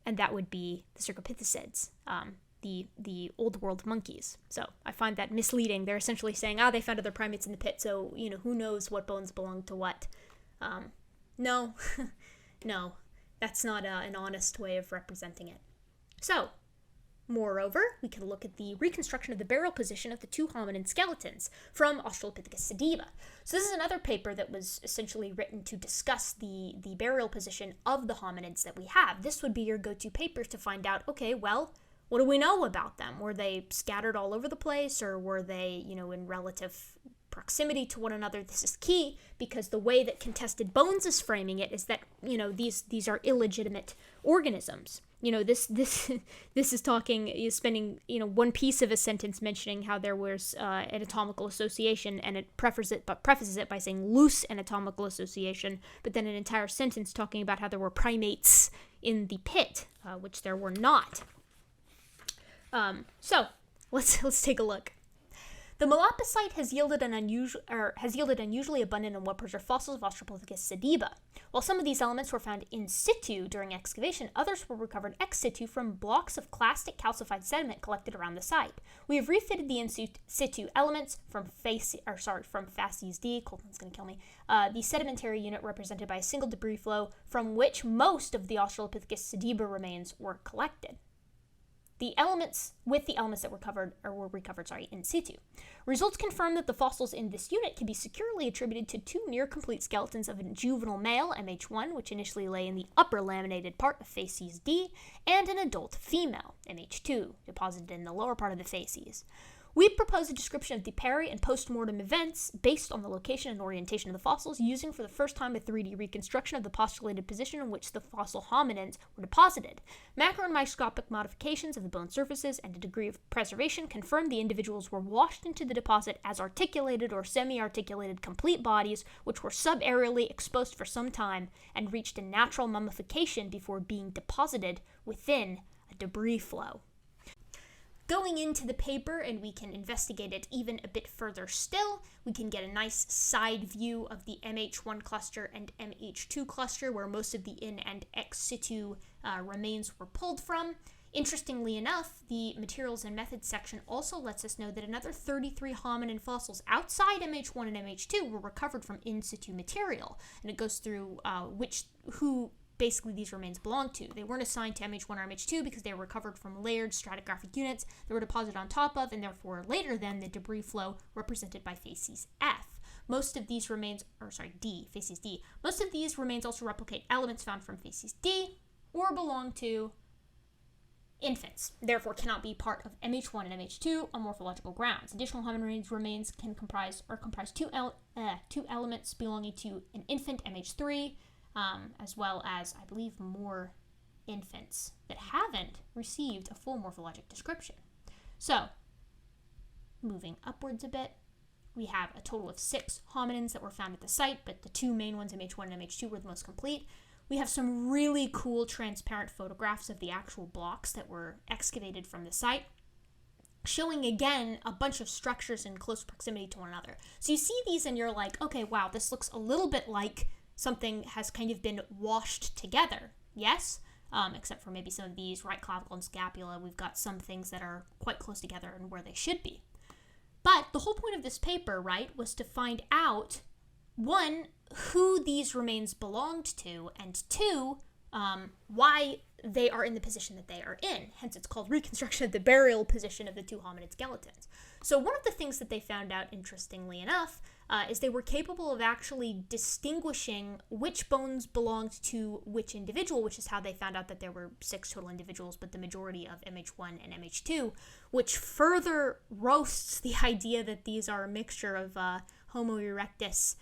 and that would be the Cercopithecids, the old world monkeys. So I find that misleading. They're essentially saying, they found other primates in the pit, so, who knows what bones belong to what. No, no, that's not an honest way of representing it. So, moreover, we can look at the reconstruction of the burial position of the two hominin skeletons from Australopithecus sediba. So this is another paper that was essentially written to discuss the burial position of the hominids that we have. This would be your go-to paper to find out, okay, well, what do we know about them? Were they scattered all over the place, or were they, in relative proximity to one another. This is key because the way that Contested Bones is framing it is that, these are illegitimate organisms. This is spending, one piece of a sentence mentioning how there was anatomical association, and it prefaces it by saying loose anatomical association, but then an entire sentence talking about how there were primates in the pit, which there were not. So let's take a look. The Malapasite has yielded unusually abundant and well-preserved fossils of Australopithecus sediba. While some of these elements were found in situ during excavation, others were recovered ex situ from blocks of clastic calcified sediment collected around the site. We have refitted the in situ elements from facies D. Colton's going to kill me. The sedimentary unit represented by a single debris flow from which most of the Australopithecus sediba remains were collected. The elements that were recovered in situ. Results confirm that the fossils in this unit can be securely attributed to two near-complete skeletons of a juvenile male, MH1, which initially lay in the upper laminated part of facies D, and an adult female, MH2, deposited in the lower part of the facies. We propose a description of the peri- and post-mortem events based on the location and orientation of the fossils, using for the first time a 3D reconstruction of the postulated position in which the fossil hominins were deposited. Macro and microscopic modifications of the bone surfaces and a degree of preservation confirm the individuals were washed into the deposit as articulated or semi-articulated complete bodies, which were subaerially exposed for some time and reached a natural mummification before being deposited within a debris flow. Going into the paper, and we can investigate it even a bit further still, we can get a nice side view of the MH1 cluster and MH2 cluster, where most of the in and ex situ remains were pulled from. Interestingly enough, the materials and methods section also lets us know that another 33 hominin fossils outside MH1 and MH2 were recovered from in situ material, and it goes through who basically these remains belong to. They weren't assigned to MH1 or MH2 because they were recovered from layered stratigraphic units that were deposited on top of, and therefore later than the debris flow represented by facies F. Most of these remains, facies D. Most of these remains also replicate elements found from facies D or belong to infants, therefore cannot be part of MH1 and MH2 on morphological grounds. Additional hominin remains can comprise two elements belonging to an infant, MH3, as well as, I believe, more infants that haven't received a full morphologic description. So, moving upwards a bit, we have a total of 6 hominins that were found at the site, but the two main ones, MH1 and MH2, were the most complete. We have some really cool transparent photographs of the actual blocks that were excavated from the site, showing again a bunch of structures in close proximity to one another. So you see these and you're like, okay, wow, this looks a little bit like something has kind of been washed together, yes? Except for maybe some of these, right clavicle and scapula, we've got some things that are quite close together and where they should be. But the whole point of this paper, right, was to find out, one, who these remains belonged to, and two, why they are in the position that they are in. Hence, it's called reconstruction of the burial position of the two hominid skeletons. So one of the things that they found out, interestingly enough, is they were capable of actually distinguishing which bones belonged to which individual, which is how they found out that there were 6 total individuals, but the majority of MH1 and MH2, which further roasts the idea that these are a mixture of Homo erectus,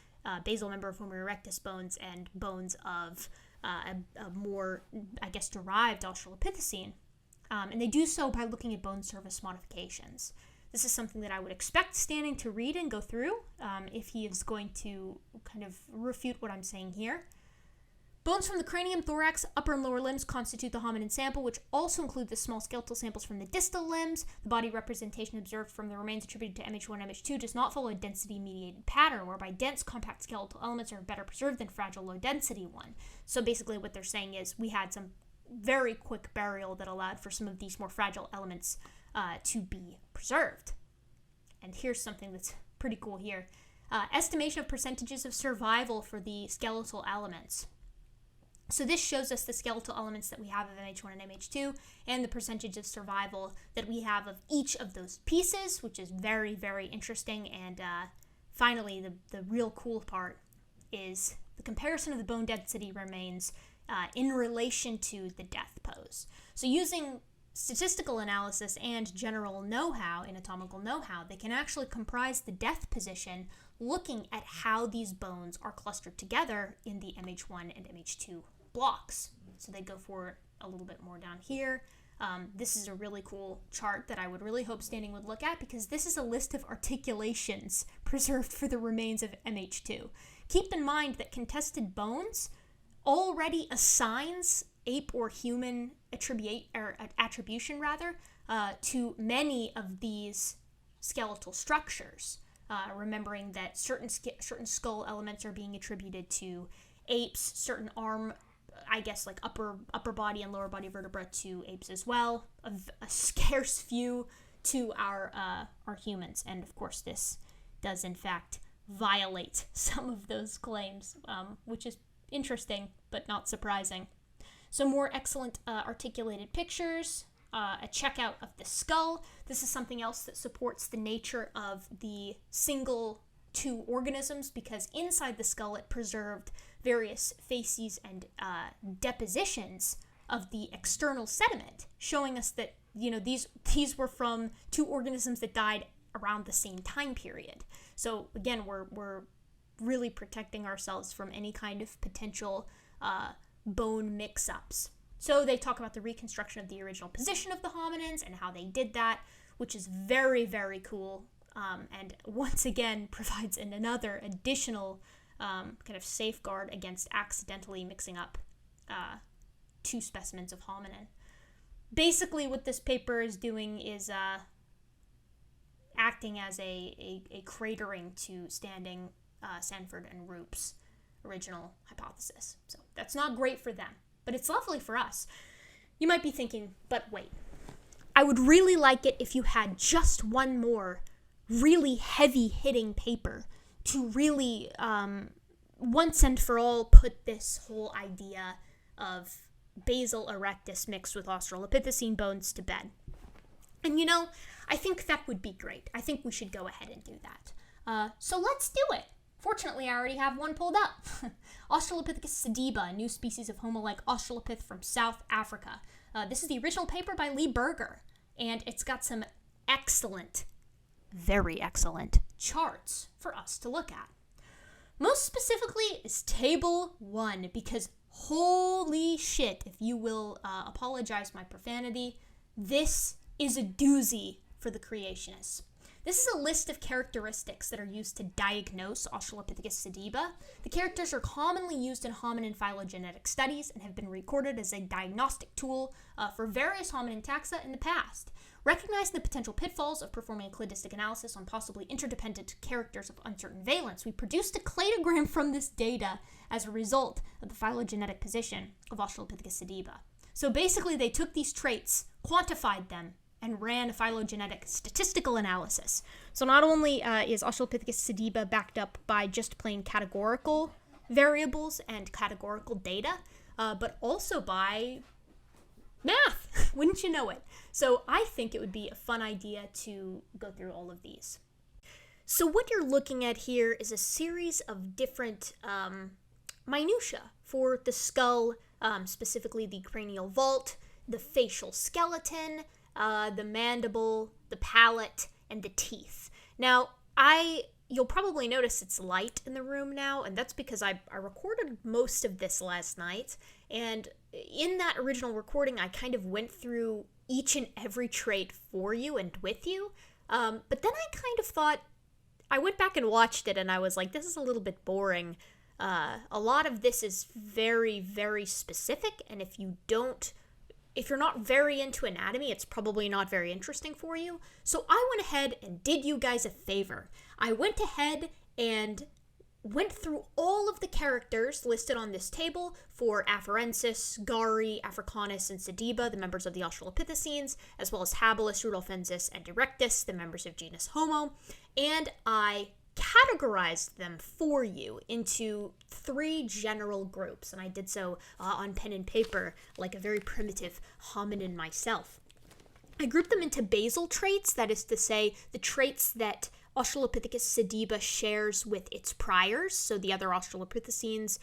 basal member of Homo erectus bones, and bones of a more, I guess, derived Australopithecine. And they do so by looking at bone surface modifications. This is something that I would expect Standing to read and go through if he is going to kind of refute what I'm saying here. Bones from the cranium, thorax, upper and lower limbs constitute the hominin sample, which also include the small skeletal samples from the distal limbs. The body representation observed from the remains attributed to MH1 and MH2 does not follow a density-mediated pattern, whereby dense, compact skeletal elements are better preserved than fragile, low-density one. So basically what they're saying is we had some very quick burial that allowed for some of these more fragile elements to be preserved. And here's something that's pretty cool here. Estimation of percentages of survival for the skeletal elements. So this shows us the skeletal elements that we have of MH1 and MH2 and the percentage of survival that we have of each of those pieces, which is very, very interesting. And finally, the real cool part is the comparison of the bone density remains in relation to the death pose. So using statistical analysis and general know-how, anatomical know-how, they can actually comprise the death position looking at how these bones are clustered together in the MH1 and MH2 blocks. So they go for a little bit more down here. This is a really cool chart that I would really hope Standing would look at, because this is a list of articulations preserved for the remains of MH2. Keep in mind that contested bones already assigns ape or human attribution to many of these skeletal structures. Remembering that certain skull elements are being attributed to apes, certain arm, I guess like upper body and lower body vertebra to apes as well, a scarce few to our humans, and of course this does in fact violate some of those claims, which is interesting but not surprising. Some more excellent articulated pictures, a checkout of the skull. This is something else that supports the nature of the single two organisms, because inside the skull it preserved various facies and depositions of the external sediment, showing us that, you know, these were from two organisms that died around the same time period. So again, we're really protecting ourselves from any kind of potential bone mix-ups. So they talk about the reconstruction of the original position of the hominins and how they did that, which is very, very cool, and once again provides another additional kind of safeguard against accidentally mixing up two specimens of hominin. Basically what this paper is doing is acting as a cratering to Standing, Sanford, and Roop's original hypothesis. So that's not great for them, but it's lovely for us. You might be thinking, but wait, I would really like it if you had just one more really heavy-hitting paper to really, once and for all, put this whole idea of basal Erectus mixed with Australopithecine bones to bed. And you know, I think that would be great. I think we should go ahead and do that. So let's do it. Fortunately, I already have one pulled up. Australopithecus sediba, a new species of Homo-Like Australopith from South Africa. This is the original paper by Lee Berger, and it's got some excellent, very excellent charts for us to look at. Most specifically is Table 1, because holy shit, if you will apologize my profanity, this is a doozy for the creationists. This is a list of characteristics that are used to diagnose Australopithecus sediba. The characters are commonly used in hominin phylogenetic studies and have been recorded as a diagnostic tool for various hominin taxa in the past. Recognizing the potential pitfalls of performing a cladistic analysis on possibly interdependent characters of uncertain valence, we produced a cladogram from this data as a result of the phylogenetic position of Australopithecus sediba. So basically they took these traits, quantified them, and ran a phylogenetic statistical analysis. So not only is Australopithecus sediba backed up by just plain categorical variables and categorical data, but also by math, wouldn't you know it? So I think it would be a fun idea to go through all of these. So what you're looking at here is a series of different minutiae for the skull, specifically the cranial vault, the facial skeleton, the mandible, the palate, and the teeth. Now, you'll probably notice it's light in the room now, and that's because I recorded most of this last night, and in that original recording, I kind of went through each and every trait for you and with you, but then I kind of thought, I went back and watched it, and I was like, this is a little bit boring. A lot of this is very, very specific, and if you're not very into anatomy, it's probably not very interesting for you. So I went ahead and did you guys a favor. I went ahead and went through all of the characters listed on this table for Afarensis, Gari, Africanus, and Sediba, the members of the Australopithecines, as well as Habilis, Floresiensis, and Erectus, the members of genus Homo, and I categorized them for you into 3 general groups, and I did so on pen and paper like a very primitive hominin myself. I grouped them into basal traits, that is to say, the traits that Australopithecus sediba shares with its priors, so the other Australopithecines,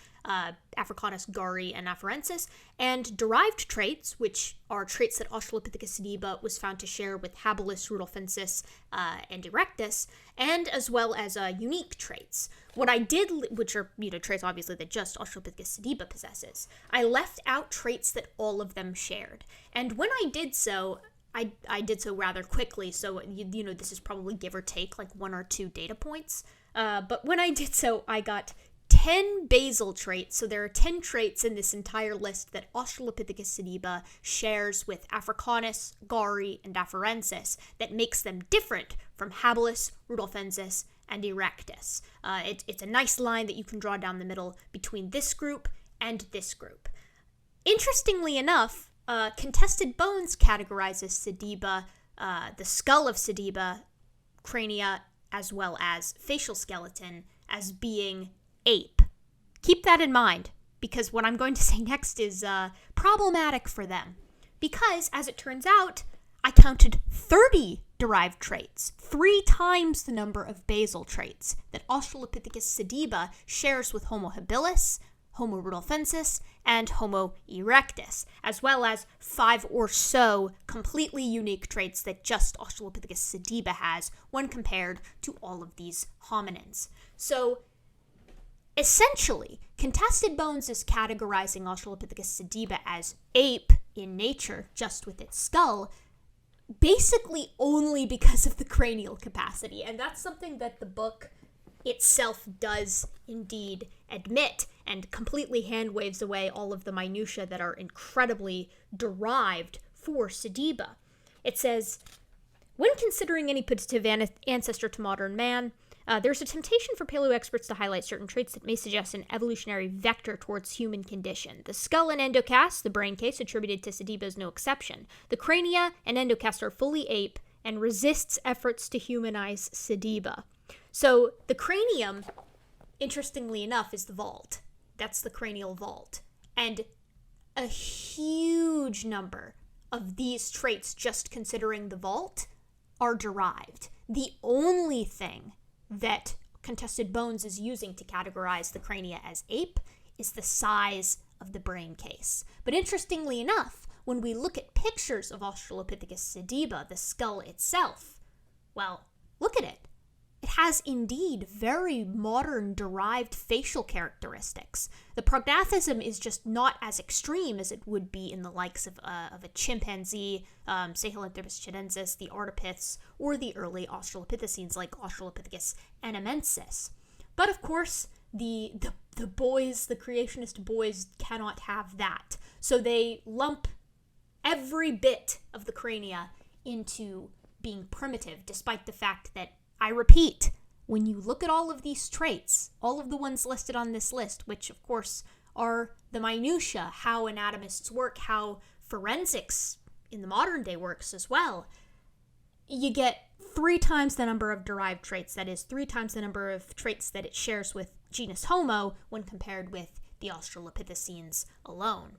Africanus, Gari, and Afarensis, and derived traits, which are traits that Australopithecus sediba was found to share with Habilis, Rudolfensis, and Erectus, and as well as unique traits. What I did, which are traits obviously that just Australopithecus sediba possesses, I left out traits that all of them shared. And when I did so, I did so rather quickly, so this is probably give or take like 1 or 2 data points. But when I did so, I got 10 basal traits. So there are 10 traits in this entire list that Australopithecus sediba shares with Africanus, Gari, and Afarensis that makes them different from Habilis, Rudolfensis, and Erectus. It's a nice line that you can draw down the middle between this group and this group. Interestingly enough, Contested Bones categorizes sediba, the skull of sediba, crania, as well as facial skeleton, as being ape. Keep that in mind, because what I'm going to say next is problematic for them. Because, as it turns out, I counted 30 derived traits, 3 times the number of basal traits that Australopithecus sediba shares with Homo habilis, Homo rudolfensis, and Homo erectus, as well as 5 or so completely unique traits that just Australopithecus sediba has when compared to all of these hominins. So, essentially, Contested Bones is categorizing Australopithecus sediba as ape in nature, just with its skull, basically only because of the cranial capacity, and that's something that the book itself does indeed admit, and completely hand waves away all of the minutiae that are incredibly derived for sediba. It says, when considering any putative ancestor to modern man, there's a temptation for paleo experts to highlight certain traits that may suggest an evolutionary vector towards human condition. The skull and endocast, the brain case attributed to sediba, is no exception. The crania and endocast are fully ape and resists efforts to humanize sediba. So the cranium, interestingly enough, is the vault. That's the cranial vault. And a huge number of these traits, just considering the vault, are derived. The only thing that Contested Bones is using to categorize the crania as ape is the size of the brain case. But interestingly enough, when we look at pictures of Australopithecus sediba, the skull itself, well, look at it. It has indeed very modern derived facial characteristics. The prognathism is just not as extreme as it would be in the likes of a chimpanzee, Sahelanthropus chilensis, the Ardipiths, or the early Australopithecines like Australopithecus anamensis. But of course, the boys, the creationist boys, cannot have that. So they lump every bit of the crania into being primitive, despite the fact that, I repeat, when you look at all of these traits, all of the ones listed on this list, which of course are the minutiae, how anatomists work, how forensics in the modern day works as well, you get 3 times the number of derived traits, that is 3 times the number of traits that it shares with genus Homo when compared with the Australopithecines alone.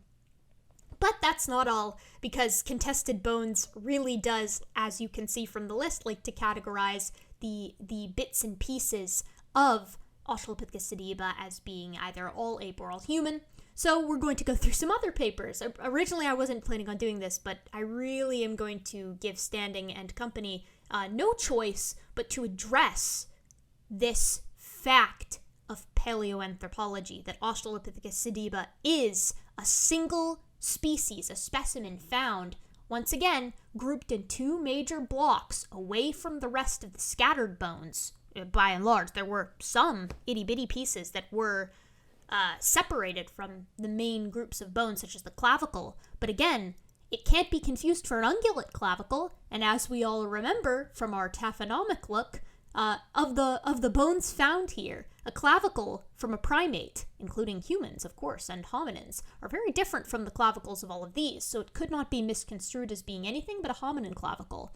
But that's not all, because Contested Bones really does, as you can see from the list, like to categorize the bits and pieces of Australopithecus sediba as being either all ape or all human. So we're going to go through some other papers. Originally, I wasn't planning on doing this, but I really am going to give Standing and Company no choice but to address this fact of paleoanthropology, that Australopithecus sediba is a single species, a specimen found, once again, grouped in 2 major blocks away from the rest of the scattered bones. By and large, there were some itty-bitty pieces that were separated from the main groups of bones, such as the clavicle. But again, it can't be confused for an ungulate clavicle, and as we all remember from our taphonomic look, of the bones found here, a clavicle from a primate, including humans, of course, and hominins, are very different from the clavicles of all of these, so it could not be misconstrued as being anything but a hominin clavicle,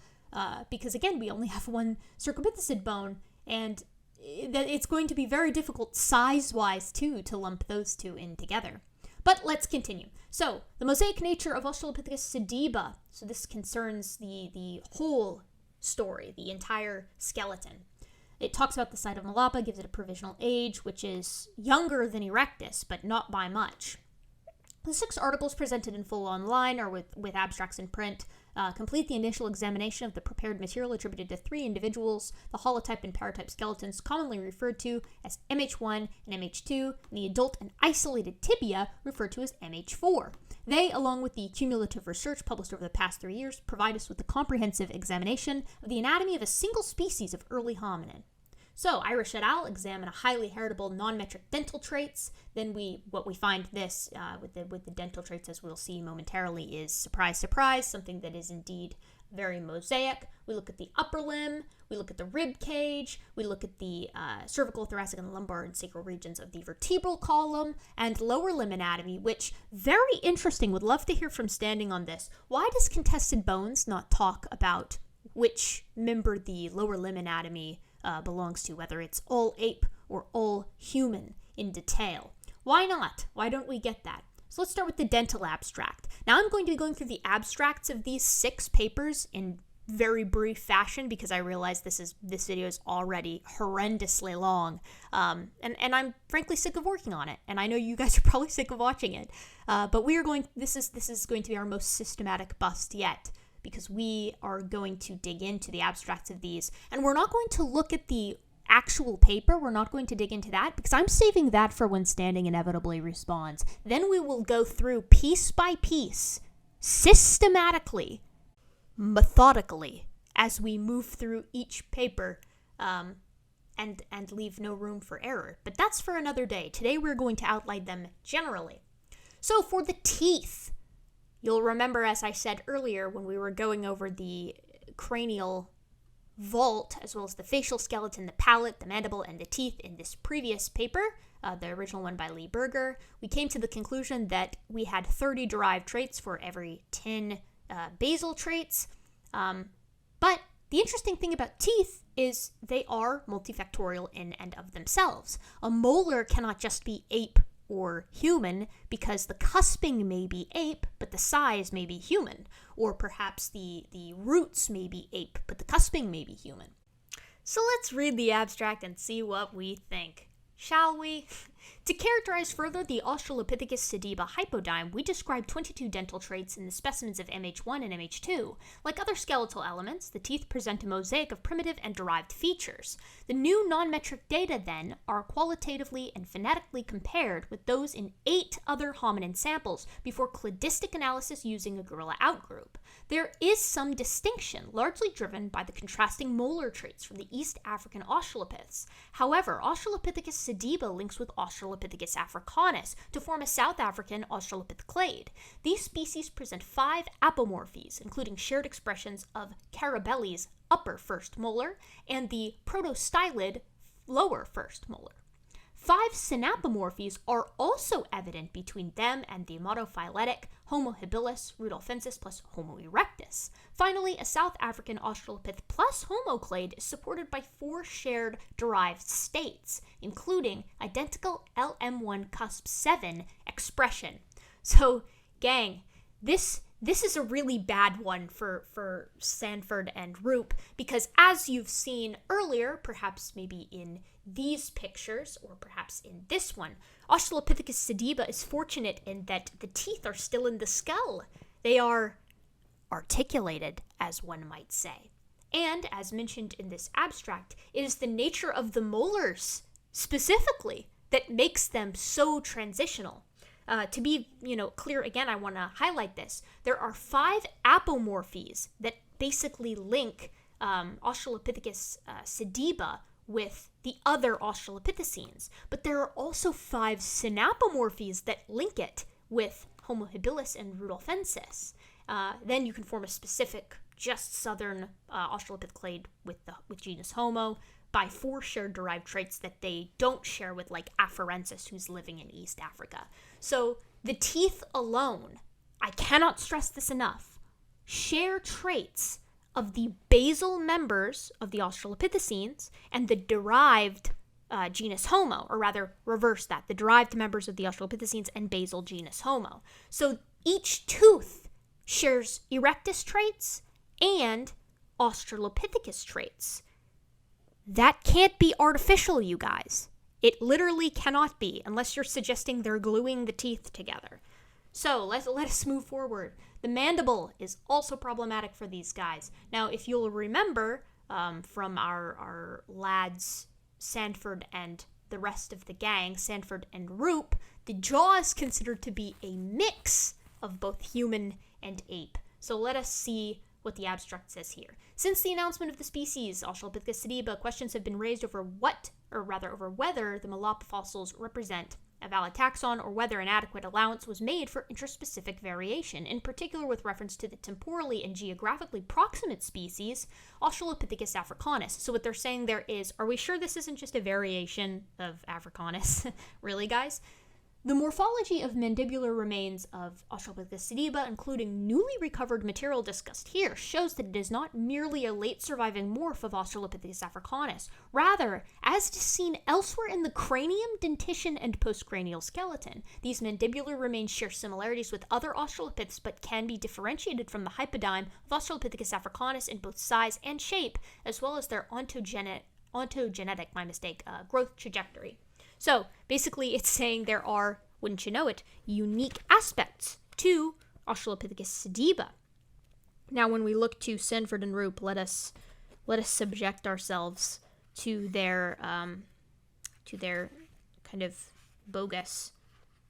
because again, we only have 1 cercopithecid bone, and it's going to be very difficult size-wise, too, to lump those 2 in together. But let's continue. So, the mosaic nature of Australopithecus sediba, so this concerns the whole story, the entire skeleton. It talks about the site of Malapa, gives it a provisional age, which is younger than Erectus, but not by much. The 6 articles presented in full online or with abstracts in print complete the initial examination of the prepared material attributed to 3 individuals, the holotype and paratype skeletons commonly referred to as MH1 and MH2, and the adult and isolated tibia referred to as MH4. They, along with the cumulative research published over the past 3 years, provide us with a comprehensive examination of the anatomy of a single species of early hominin. So, Irish et al. Examine a highly heritable non-metric dental traits. Then what we find this with the dental traits, as we'll see momentarily, is surprise, surprise, something that is indeed very mosaic. We look at the upper limb, we look at the rib cage, we look at the cervical, thoracic, and lumbar and sacral regions of the vertebral column, and lower limb anatomy, which, very interesting, would love to hear from Standing on this. Why does Contested Bones not talk about which member the lower limb anatomy belongs to, whether it's all ape or all human in detail? Why not? Why don't we get that? So let's start with the dental abstract. Now I'm going to be going through the abstracts of these 6 papers in very brief fashion because I realize this video is already horrendously long, and I'm frankly sick of working on it, and I know you guys are probably sick of watching it. But this is going to be our most systematic bust yet, because we are going to dig into the abstracts of these, and we're not going to look at the actual paper. We're not going to dig into that because I'm saving that for when Standing inevitably responds. Then we will go through piece by piece, systematically, methodically, as we move through each paper, and leave no room for error. But that's for another day. Today we're going to outline them generally. So for the teeth, you'll remember, as I said earlier, when we were going over the cranial vault, as well as the facial skeleton, the palate, the mandible, and the teeth in this previous paper, the original one by Lee Berger, we came to the conclusion that we had 30 derived traits for every 10 basal traits. But the interesting thing about teeth is they are multifactorial in and of themselves. A molar cannot just be ape or human, because the cusping may be ape, but the size may be human. Or perhaps the roots may be ape, but the cusping may be human. So let's read the abstract and see what we think, shall we? To characterize further the Australopithecus Sediba hypodyme, we describe 22 dental traits in the specimens of MH1 and MH2. Like other skeletal elements, the teeth present a mosaic of primitive and derived features. The new non-metric data, then, are qualitatively and phonetically compared with those in 8 other hominin samples before cladistic analysis using a gorilla outgroup. There is some distinction, largely driven by the contrasting molar traits from the East African Australopiths. However, Australopithecus Sediba links with Australopithecus africanus to form a South African Australopith clade. These species present 5 apomorphies, including shared expressions of Carabelli's upper first molar and the protostylid lower first molar. 5 synapomorphies are also evident between them and the monophyletic Homo habilis, Rudolfensis plus Homo erectus. Finally, a South African Australopith plus Homo clade is supported by 4 shared derived states, including identical LM1 cusp 7 expression. So, gang, this is a really bad one for Sanford and Roop, because as you've seen earlier, perhaps maybe in these pictures, or perhaps in this one, Australopithecus sediba is fortunate in that the teeth are still in the skull. They are articulated, as one might say. And, as mentioned in this abstract, it is the nature of the molars, specifically, that makes them so transitional. To be, clear again, I want to highlight this. There are 5 apomorphies that basically link Australopithecus sediba with the other Australopithecines, but there are also 5 synapomorphies that link it with Homo habilis and Rudolfensis. Then you can form a specific, just southern Australopith clade with genus Homo by 4 shared derived traits that they don't share with, like, Afarensis, who's living in East Africa. So the teeth alone, I cannot stress this enough, share traits of the basal members of the Australopithecines and the derived genus Homo, or rather, reverse that, the derived members of the Australopithecines and basal genus Homo. So each tooth shares Erectus traits and Australopithecus traits. That can't be artificial, you guys. It literally cannot be, unless you're suggesting they're gluing the teeth together. So let us move forward. The mandible is also problematic for these guys. Now, if you'll remember from our lads, Sanford and the rest of the gang, Sanford and Roop, the jaw is considered to be a mix of both human and ape. So let us see what the abstract says here. Since the announcement of the species, Australopithecus sediba, questions have been raised over over whether the Malapa fossils represent a valid taxon or whether an adequate allowance was made for interspecific variation, in particular with reference to the temporally and geographically proximate species, Australopithecus africanus. So what they're saying there is, are we sure this isn't just a variation of africanus? Really, guys? The morphology of mandibular remains of Australopithecus sediba, including newly recovered material discussed here, shows that it is not merely a late surviving morph of Australopithecus africanus. Rather, as is seen elsewhere in the cranium, dentition, and postcranial skeleton, these mandibular remains share similarities with other Australopiths but can be differentiated from the hypodyme of Australopithecus africanus in both size and shape, as well as their ontogenetic growth trajectory. So, basically, it's saying there are, wouldn't you know it, unique aspects to Australopithecus sediba. Now, when we look to Sanford and Roop, let us subject ourselves to their kind of bogus,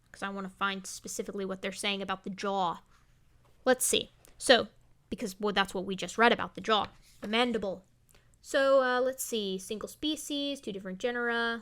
because I want to find specifically what they're saying about the jaw. Let's see. So, because that's what we just read about, the jaw, the mandible. So, let's see, single species, 2 different genera.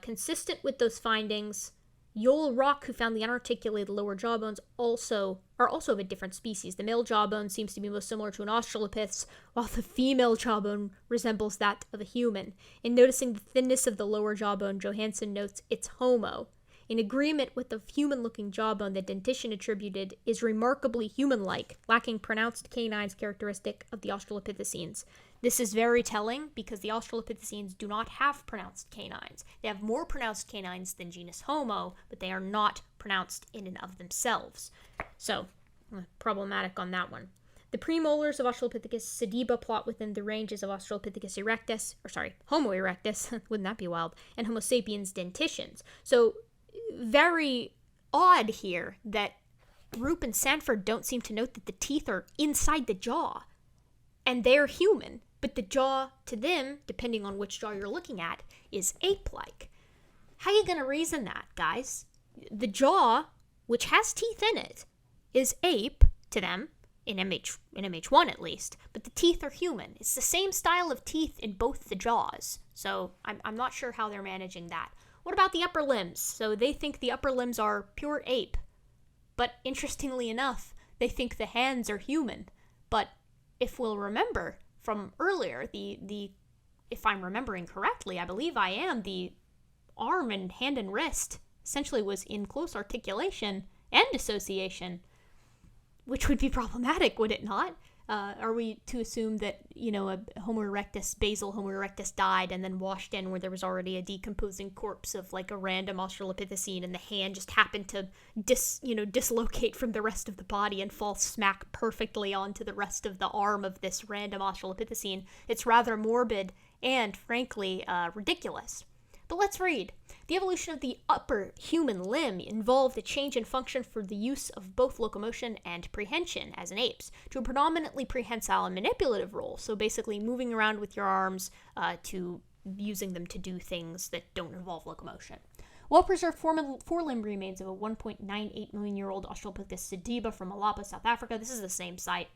Consistent with those findings, Yoel Rock, who found the unarticulated lower jawbones, are also of a different species. The male jawbone seems to be most similar to an Australopith's, while the female jawbone resembles that of a human. In noticing the thinness of the lower jawbone, Johansen notes it's Homo. In agreement with the human-looking jawbone, the dentition attributed is remarkably human-like, lacking pronounced canines characteristic of the Australopithecines. This is very telling because the Australopithecines do not have pronounced canines. They have more pronounced canines than genus Homo, but they are not pronounced in and of themselves. So, problematic on that one. The premolars of Australopithecus sediba plot within the ranges of Australopithecus erectus, Homo erectus, wouldn't that be wild, and Homo sapiens dentitions. So, very odd here that Roop and Sanford don't seem to note that the teeth are inside the jaw, and they're human, but the jaw to them, depending on which jaw you're looking at, is ape-like. How are you going to reason that, guys? The jaw, which has teeth in it, is ape to them, in MH1 at least, but the teeth are human. It's the same style of teeth in both the jaws, so I'm not sure how they're managing that. What about the upper limbs? So they think the upper limbs are pure ape, but interestingly enough, they think the hands are human. But if we'll remember from earlier, if I'm remembering correctly, I believe I am, the arm and hand and wrist essentially was in close articulation and association, which would be problematic, would it not? Are we to assume that, a Homo erectus, basal Homo erectus died and then washed in where there was already a decomposing corpse of like a random Australopithecine and the hand just happened to dislocate from the rest of the body and fall smack perfectly onto the rest of the arm of this random Australopithecine? It's rather morbid and, frankly, ridiculous. But let's read. The evolution of the upper human limb involved a change in function for the use of both locomotion and prehension, as in apes, to a predominantly prehensile and manipulative role, so basically moving around with your arms to using them to do things that don't involve locomotion. Well-preserved forelimb remains of a 1.98 million-year-old Australopithecus sediba from Malapa, South Africa. This is the same site,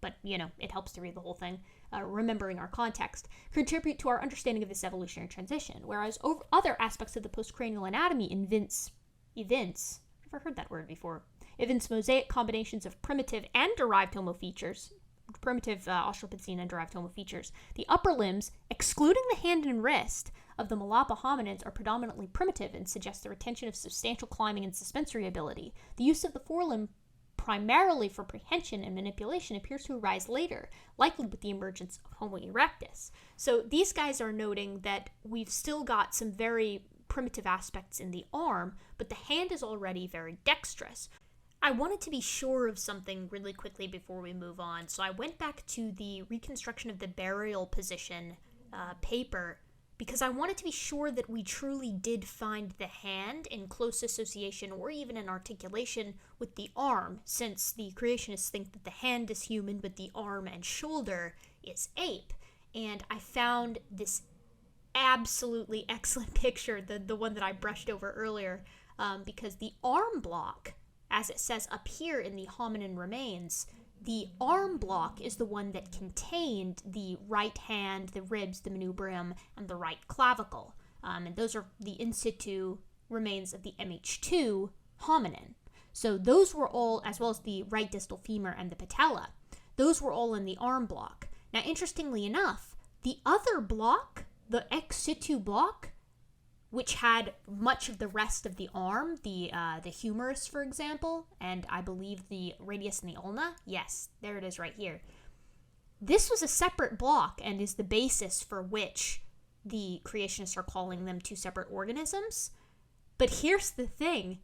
but, it helps to read the whole thing. Remembering our context, contribute to our understanding of this evolutionary transition, whereas other aspects of the postcranial anatomy evince never heard that word before, evince mosaic combinations of primitive and derived Homo features, primitive Australopithecine and derived Homo features. The upper limbs, excluding the hand and wrist, of the Malapa hominins are predominantly primitive and suggest the retention of substantial climbing and suspensory ability. The use of the forelimb primarily for prehension and manipulation appears to arise later, likely with the emergence of Homo erectus. So these guys are noting that we've still got some very primitive aspects in the arm, but the hand is already very dexterous. I wanted to be sure of something really quickly before we move on, so I went back to the reconstruction of the burial position paper because I wanted to be sure that we truly did find the hand in close association or even in articulation with the arm, since the creationists think that the hand is human but the arm and shoulder is ape. And I found this absolutely excellent picture, the one that I brushed over earlier, because the arm block, as it says up here in the hominin remains, the arm block is the one that contained the right hand, the ribs, the manubrium, and the right clavicle. And those are the in situ remains of the MH2 hominin. So those were all, as well as the right distal femur and the patella, those were all in the arm block. Now, interestingly enough, the other block, the ex situ block, which had much of the rest of the arm, the humerus, for example, and I believe the radius and the ulna. Yes, there it is right here. This was a separate block and is the basis for which the creationists are calling them two separate organisms. But here's the thing.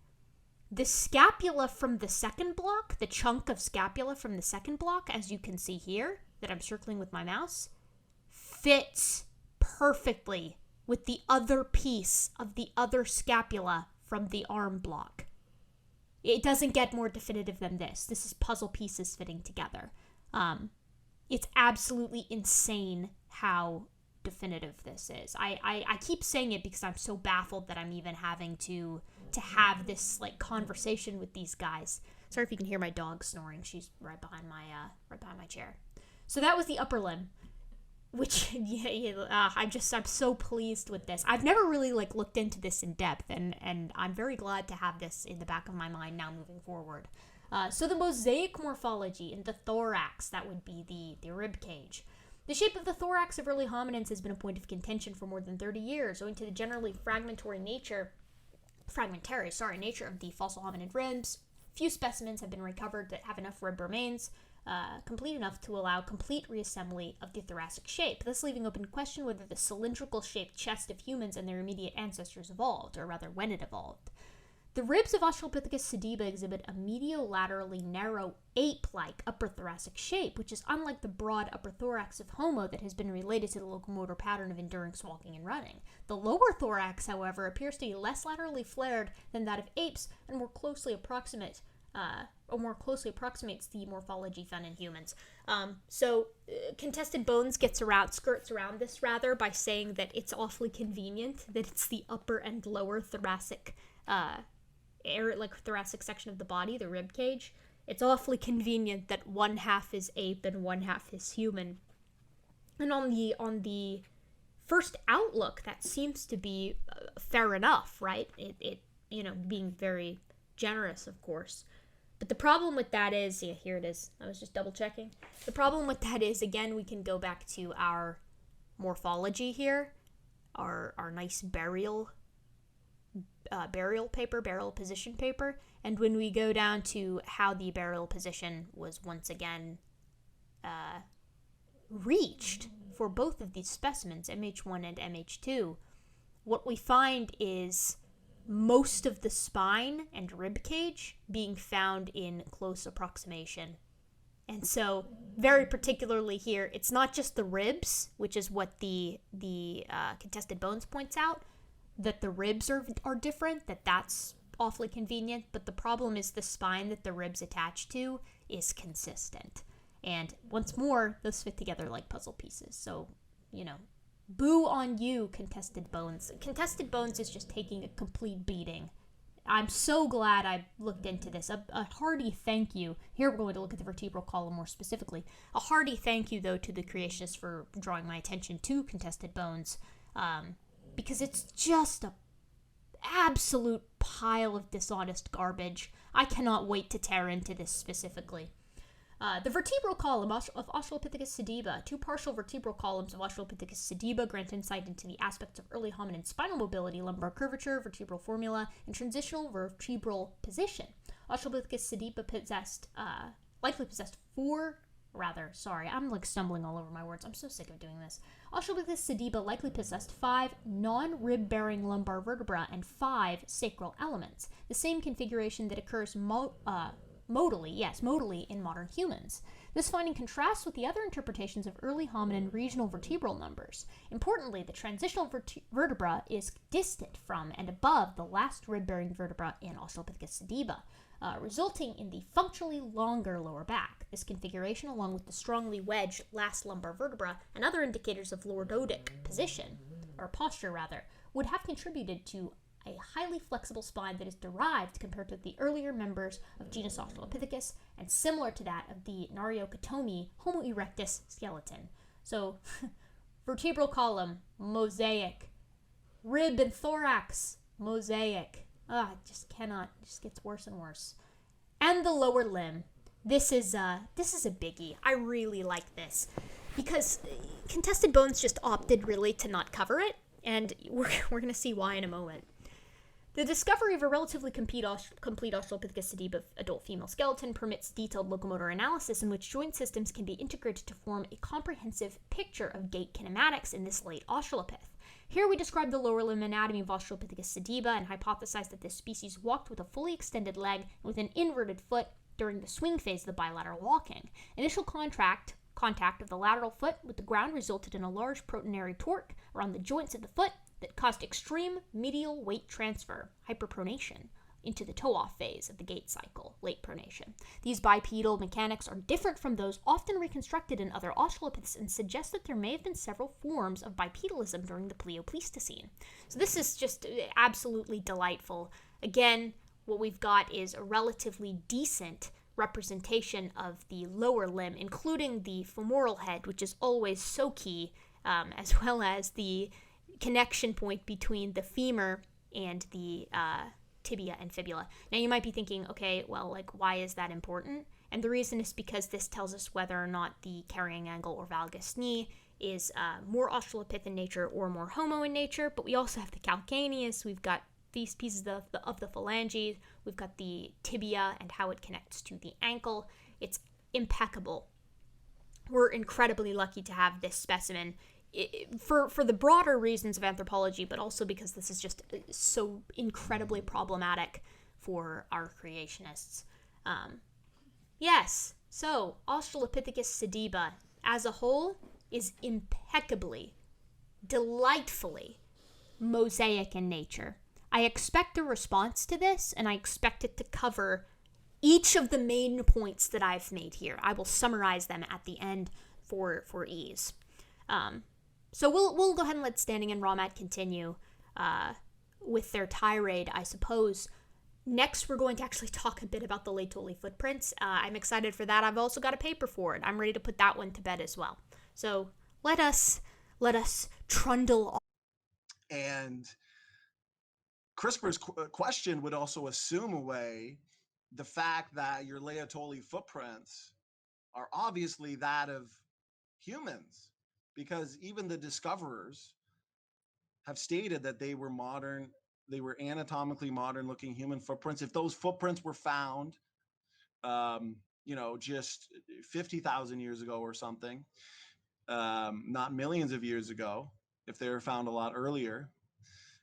The scapula from the second block, the chunk of scapula from the second block, as you can see here, that I'm circling with my mouse, fits perfectly with the other piece of the other scapula from the arm block. It doesn't get more definitive than this. This is puzzle pieces fitting together. It's absolutely insane how definitive this is. I keep saying it because I'm so baffled that I'm even having to have this like conversation with these guys. Sorry if you can hear my dog snoring. She's right behind my chair. So that was the upper limb. Which, I'm so pleased with this. I've never really, looked into this in depth, and I'm very glad to have this in the back of my mind now moving forward. So the mosaic morphology in the thorax, that would be the rib cage. The shape of the thorax of early hominins has been a point of contention for more than 30 years, owing to the generally fragmentary nature of the fossil hominid ribs. Few specimens have been recovered that have enough rib remains, complete enough to allow complete reassembly of the thoracic shape, thus leaving open question whether the cylindrical-shaped chest of humans and their immediate ancestors evolved, or rather when it evolved. The ribs of Australopithecus sediba exhibit a mediolaterally narrow ape-like upper thoracic shape, which is unlike the broad upper thorax of Homo that has been related to the locomotor pattern of endurance walking and running. The lower thorax, however, appears to be less laterally flared than that of apes and more closely approximates the morphology found in humans. Contested Bones skirts around this rather by saying that it's awfully convenient that it's the upper and lower thoracic thoracic section of the body, the rib cage. It's awfully convenient that one half is ape and one half is human. And on the first outlook, that seems to be fair enough, right? It being very generous, of course. But the problem with that is, here it is. I was just double checking. The problem with that is, again, we can go back to our morphology here, our nice burial position paper. And when we go down to how the burial position was once again reached for both of these specimens, MH1 and MH2, what we find is most of the spine and rib cage being found in close approximation. And so, very particularly here, it's not just the ribs, which is what the Contested Bones points out, that the ribs are different, that's awfully convenient, but the problem is the spine that the ribs attach to is consistent. And once more, those fit together like puzzle pieces. So, boo on you, Contested Bones. Contested Bones is just taking a complete beating. I'm so glad I looked into this. A hearty thank you. Here we're going to look at the vertebral column more specifically. A hearty thank you, though, to the creationists for drawing my attention to Contested Bones, because it's just a absolute pile of dishonest garbage. I cannot wait to tear into this specifically. The vertebral column of Australopithecus sediba. Two partial vertebral columns of Australopithecus sediba grant insight into the aspects of early hominin spinal mobility, lumbar curvature, vertebral formula, and transitional vertebral position. Australopithecus sediba likely possessed I'm stumbling all over my words. I'm so sick of doing this. Australopithecus sediba likely possessed 5 non-rib-bearing lumbar vertebrae and 5 sacral elements, the same configuration that occurs modally in modern humans. This finding contrasts with the other interpretations of early hominin regional vertebral numbers. Importantly, the transitional vertebra is distant from and above the last rib-bearing vertebra in Australopithecus sediba, resulting in the functionally longer lower back. This configuration, along with the strongly wedged last lumbar vertebra and other indicators of lordotic position, or posture rather, would have contributed to a highly flexible spine that is derived compared to the earlier members of genus Australopithecus and similar to that of the Nariokotomi Homo erectus skeleton. So, vertebral column, mosaic. Rib and thorax, mosaic. It just gets worse and worse. And the lower limb. This is a biggie. I really like this because Contested Bones just opted really to not cover it, and we're going to see why in a moment. The discovery of a relatively complete Australopithecus sediba adult female skeleton permits detailed locomotor analysis in which joint systems can be integrated to form a comprehensive picture of gait kinematics in this late Australopith. Here we describe the lower limb anatomy of Australopithecus sediba and hypothesize that this species walked with a fully extended leg and with an inverted foot during the swing phase of the bilateral walking. Initial contact of the lateral foot with the ground resulted in a large proteinary torque around the joints of the foot that caused extreme medial weight transfer, hyperpronation, into the toe-off phase of the gait cycle, late pronation. These bipedal mechanics are different from those often reconstructed in other Australopiths and suggest that there may have been several forms of bipedalism during the Pleistocene. So this is just absolutely delightful. Again, what we've got is a relatively decent representation of the lower limb, including the femoral head, which is always so key, as well as the connection point between the femur and the tibia and fibula. Now you might be thinking, okay, well, like, why is that important? And the reason is because this tells us whether or not the carrying angle or valgus knee is more Australopith in nature or more Homo in nature. But we also have the calcaneus, we've got these pieces of the phalanges, we've got the tibia and how it connects to the ankle. It's impeccable. We're incredibly lucky to have this specimen for the broader reasons of anthropology, but also because this is just so incredibly problematic for our creationists. Yes, so Australopithecus sediba as a whole is impeccably, delightfully mosaic in nature. I expect a response to this, and I expect it to cover each of the main points that I've made here. I will summarize them at the end for ease. So we'll go ahead and let Standing and Rawmat continue with their tirade, I suppose. Next, we're going to actually talk a bit about the Laetoli Footprints. I'm excited for that. I've also got a paper for it. I'm ready to put that one to bed as well. So let us trundle on. And CRISPR's question would also assume away the fact that your Laetoli footprints are obviously that of humans, because even the discoverers have stated that they were anatomically modern looking human footprints. If those footprints were found, just 50,000 years ago or something, not millions of years ago, if they were found a lot earlier,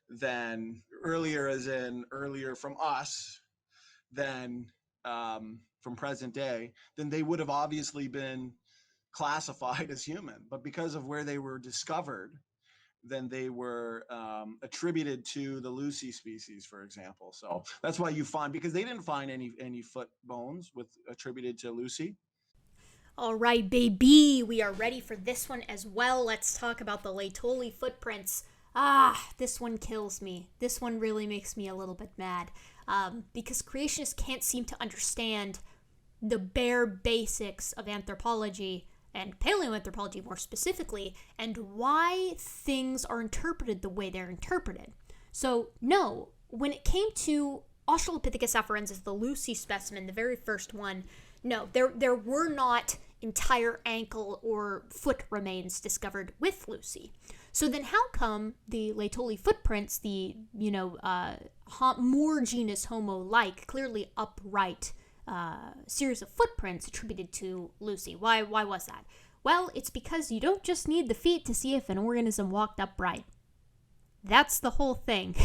then earlier as in earlier from us than from present day, then they would have obviously been classified as human. But because of where they were discovered, then they were attributed to the Lucy species, for example. So that's why you find, because they didn't find any foot bones attributed to Lucy. All right, baby, we are ready for this one as well. Let's talk about the Laetoli Footprints. This one kills me. This one really makes me a little bit mad, because creationists can't seem to understand the bare basics of anthropology, and paleoanthropology more specifically, and why things are interpreted the way they're interpreted. So, no, when it came to Australopithecus afarensis, the Lucy specimen, the very first one, no, there were not entire ankle or foot remains discovered with Lucy. So then how come the Laetoli Footprints, the, more genus Homo-like, clearly upright series of footprints attributed to Lucy? Why was that? Well, it's because you don't just need the feet to see if an organism walked upright. That's the whole thing.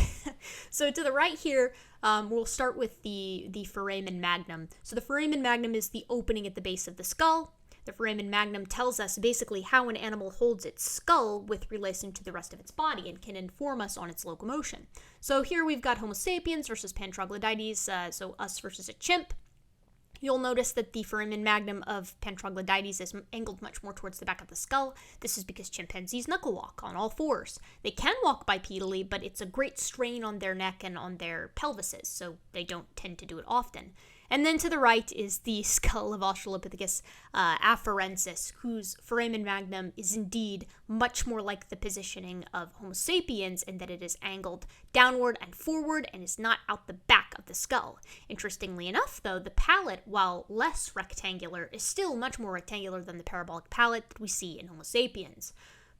So to the right here, we'll start with the Foramen Magnum. So the Foramen Magnum is the opening at the base of the skull. The Foramen Magnum tells us basically how an animal holds its skull with relation to the rest of its body and can inform us on its locomotion. So here we've got Homo sapiens versus Pan troglodytes, so us versus a chimp. You'll notice that the foramen magnum of Pan troglodytes is angled much more towards the back of the skull. This is because chimpanzees knuckle walk on all fours. They can walk bipedally, but it's a great strain on their neck and on their pelvises, so they don't tend to do it often. And then to the right is the skull of Australopithecus afarensis, whose foramen magnum is indeed much more like the positioning of Homo sapiens in that it is angled downward and forward and is not out the back of the skull. Interestingly enough, though, the palate, while less rectangular, is still much more rectangular than the parabolic palate that we see in Homo sapiens.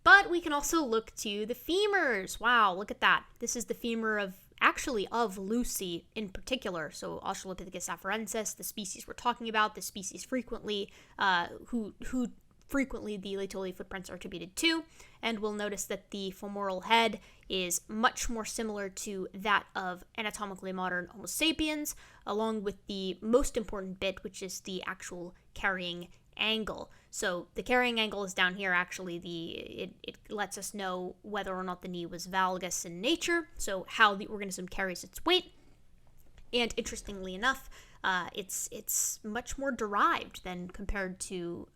But we can also look to the femurs. Wow, look at that. This is the femur of Lucy in particular, so Australopithecus afarensis, the species we're talking about, the species frequently, who frequently the Laetoli footprints are attributed to, and we'll notice that the femoral head is much more similar to that of anatomically modern Homo sapiens, along with the most important bit, which is the actual carrying angle. So the carrying angle is down here. Actually, it lets us know whether or not the knee was valgus in nature, so how the organism carries its weight. And interestingly enough, it's much more derived than compared to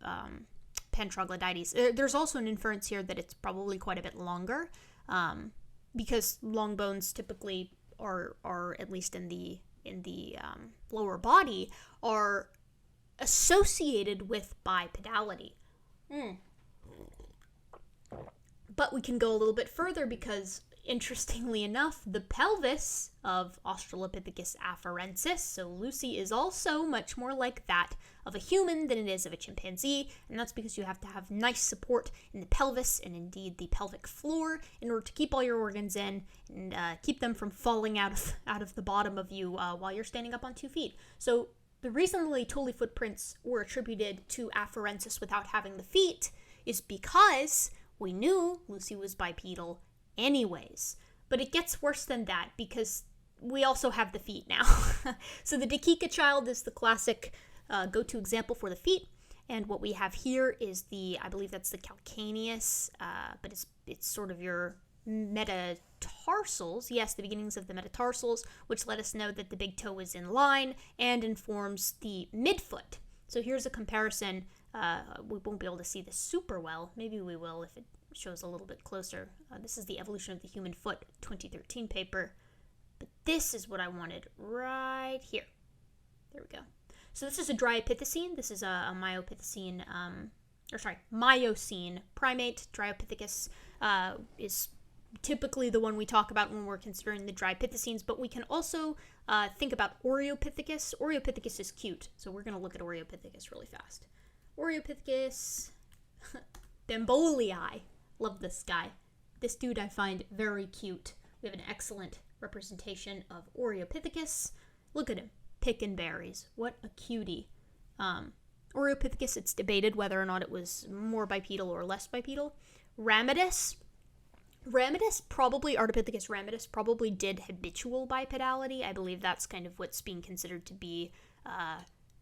Pan troglodytes. There's also an inference here that it's probably quite a bit longer, because long bones typically are at least in the lower body, are associated with bipedality. But we can go a little bit further because, interestingly enough, the pelvis of Australopithecus afarensis, so Lucy, is also much more like that of a human than it is of a chimpanzee, and that's because you have to have nice support in the pelvis and indeed the pelvic floor in order to keep all your organs in and keep them from falling out of the bottom of you while you're standing up on 2 feet. So the reason the Laetoli footprints were attributed to afarensis without having the feet is because we knew Lucy was bipedal anyways. But it gets worse than that because we also have the feet now. So the Dakika child is the classic go-to example for the feet. And what we have here is I believe that's the calcaneus, but it's sort of your metatarsals, yes, the beginnings of the metatarsals, which let us know that the big toe is in line and informs the midfoot. So here's a comparison. We won't be able to see this super well. Maybe we will if it shows a little bit closer. This is the Evolution of the Human Foot 2013 paper. But this is what I wanted right here. There we go. So this is a Dryopithecine. This is a Miocene primate. Dryopithecus is typically the one we talk about when we're considering the Dryopithecines, but we can also think about Oreopithecus. Oreopithecus is cute, so we're going to look at Oreopithecus really fast. Oreopithecus bambolii. Love this guy. This dude I find very cute. We have an excellent representation of Oreopithecus. Look at him, picking berries. What a cutie. Oreopithecus, it's debated whether or not it was more bipedal or less bipedal. Ramidus, Ardipithecus ramidus, probably did habitual bipedality. I believe that's kind of what's being considered to be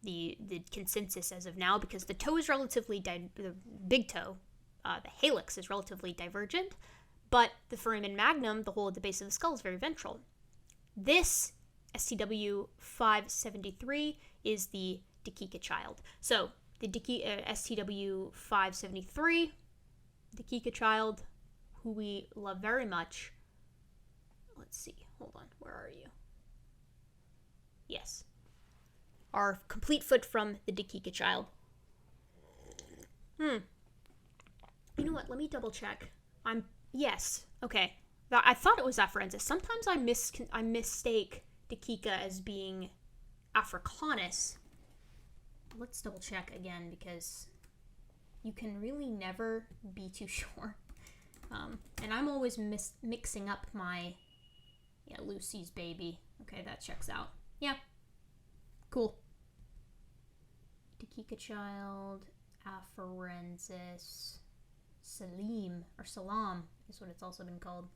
the consensus as of now, because the toe is relatively, the big toe, the halix is relatively divergent, but the foramen magnum, the hole at the base of the skull, is very ventral. This STW 573 is the Dakika child. So the STW 573, Dakika child, who we love very much. Let's see. Hold on. Where are you? Yes. Our complete foot from the Dakika child. You know what? Let me double check. Yes. Okay. I thought it was afarensis. Sometimes I mistake Dakika as being Africanus. Let's double check again because you can really never be too sure. And I'm always mixing up my, Lucy's baby. Okay, that checks out. Yeah. Cool. Dakika child, afarensis, Salam is what it's also been called.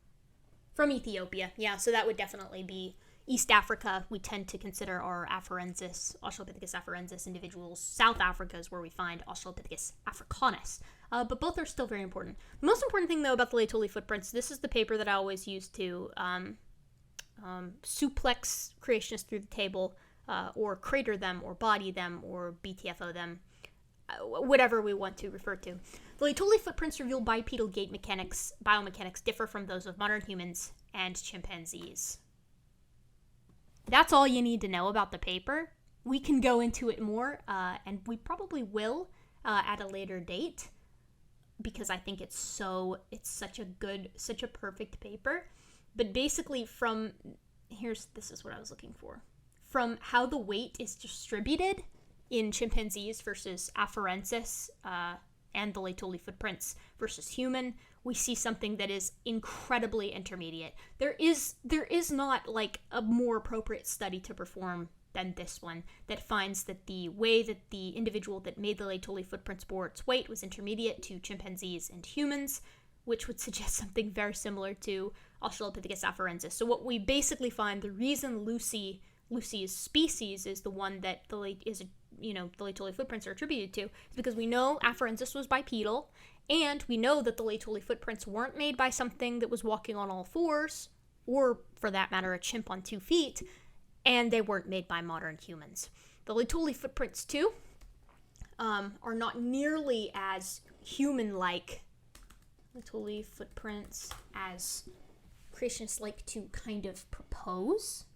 From Ethiopia, yeah. So that would definitely be East Africa. We tend to consider our afarensis, Australopithecus afarensis individuals. South Africa is where we find Australopithecus africanus. But both are still very important. The most important thing, though, about the Laetoli footprints, this is the paper that I always use to suplex creationists through the table, or crater them, or body them, or BTFO them, whatever we want to refer to. The Laetoli footprints reveal bipedal gait mechanics, biomechanics differ from those of modern humans and chimpanzees. That's all you need to know about the paper. We can go into it more, and we probably will at a later date, because I think it's such a perfect paper. But basically this is what I was looking for. From how the weight is distributed in chimpanzees versus afarensis, and the Laetoli footprints versus human, we see something that is incredibly intermediate. There is not like a more appropriate study to perform than this one that finds that the way that the individual that made the Laetoli footprints bore its weight was intermediate to chimpanzees and humans, which would suggest something very similar to Australopithecus afarensis. So what we basically find, the reason Lucy's species is the one that the Laetoli footprints are attributed to, is because we know afarensis was bipedal, and we know that the Laetoli footprints weren't made by something that was walking on all fours, or for that matter, a chimp on 2 feet, and they weren't made by modern humans. The Laetoli footprints, too, are not nearly as human-like, Laetoli footprints, as creationists like to kind of propose.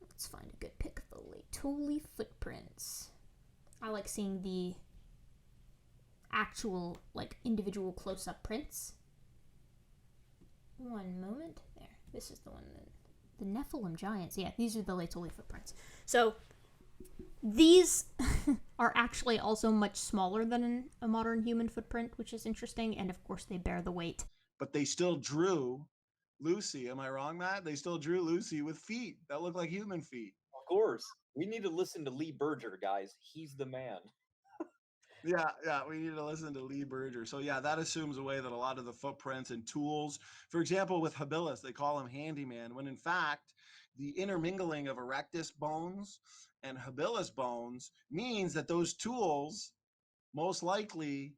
Let's find a good pic of the Laetoli footprints. I like seeing the actual, like, individual close-up prints. One moment. There. This is the one that... The Nephilim giants. Yeah, these are the Laetoli footprints. So, these are actually also much smaller than a modern human footprint, which is interesting, and of course they bear the weight. But they still drew Lucy. Am I wrong, Matt? They still drew Lucy with feet that look like human feet. Of course. We need to listen to Lee Berger, guys. He's the man. Yeah, we need to listen to Lee Berger. So yeah, that assumes away that a lot of the footprints and tools, for example, with Habilis, they call him handyman, when in fact, the intermingling of Erectus bones and Habilis bones means that those tools most likely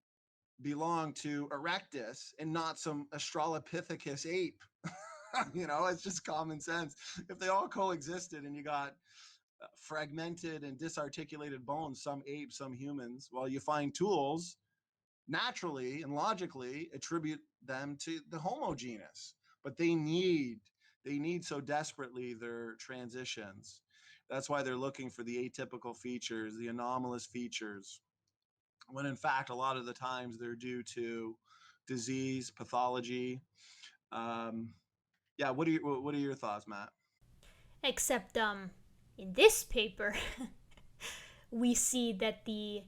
belong to Erectus and not some Australopithecus ape. It's just common sense. If they all coexisted and you got fragmented and disarticulated bones, some apes, some humans, well, you find tools naturally and logically attribute them to the Homo genus, but they need so desperately their transitions. That's why they're looking for the atypical features, the anomalous features, when in fact a lot of the times they're due to disease, pathology. What are your thoughts, Matt? Except in this paper we see that the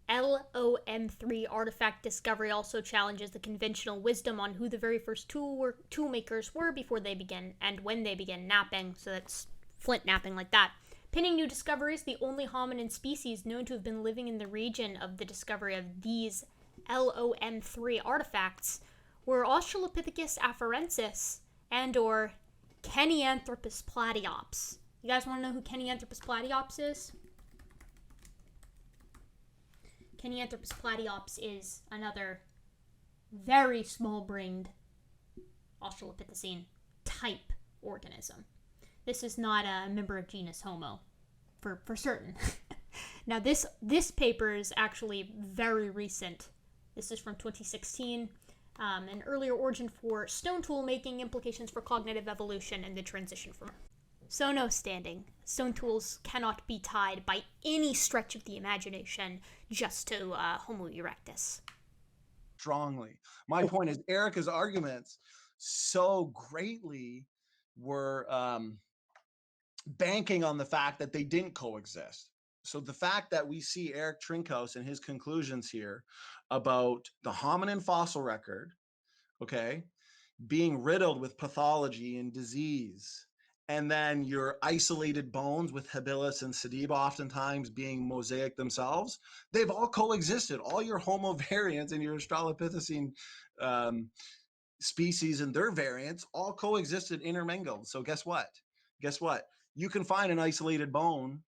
LOM3 artifact discovery also challenges the conventional wisdom on who the very first tool makers were before they began and when they began napping. So that's flint napping like that. Pinning new discoveries, the only hominin species known to have been living in the region of the discovery of these LOM3 artifacts were Australopithecus afarensis and or Kenyanthropus platyops. You guys want to know who Kenyanthropus platyops is? Kenyanthropus platyops is another very small-brained Australopithecine type organism. This is not a member of genus Homo, for certain. Now, this paper is actually very recent. This is from 2016. An earlier origin for stone tool making, implications for cognitive evolution, and the transition from... So no standing. Stone tools cannot be tied by any stretch of the imagination just to Homo erectus. Strongly. My point is Erica's arguments so greatly were banking on the fact that they didn't coexist. So the fact that we see Eric Trinkaus and his conclusions here about the hominin fossil record, okay, being riddled with pathology and disease, and then your isolated bones with Habilis and Sediba oftentimes being mosaic themselves, they've all coexisted. All your Homo variants and your Australopithecine species and their variants all coexisted, intermingled. So guess what? You can find an isolated bone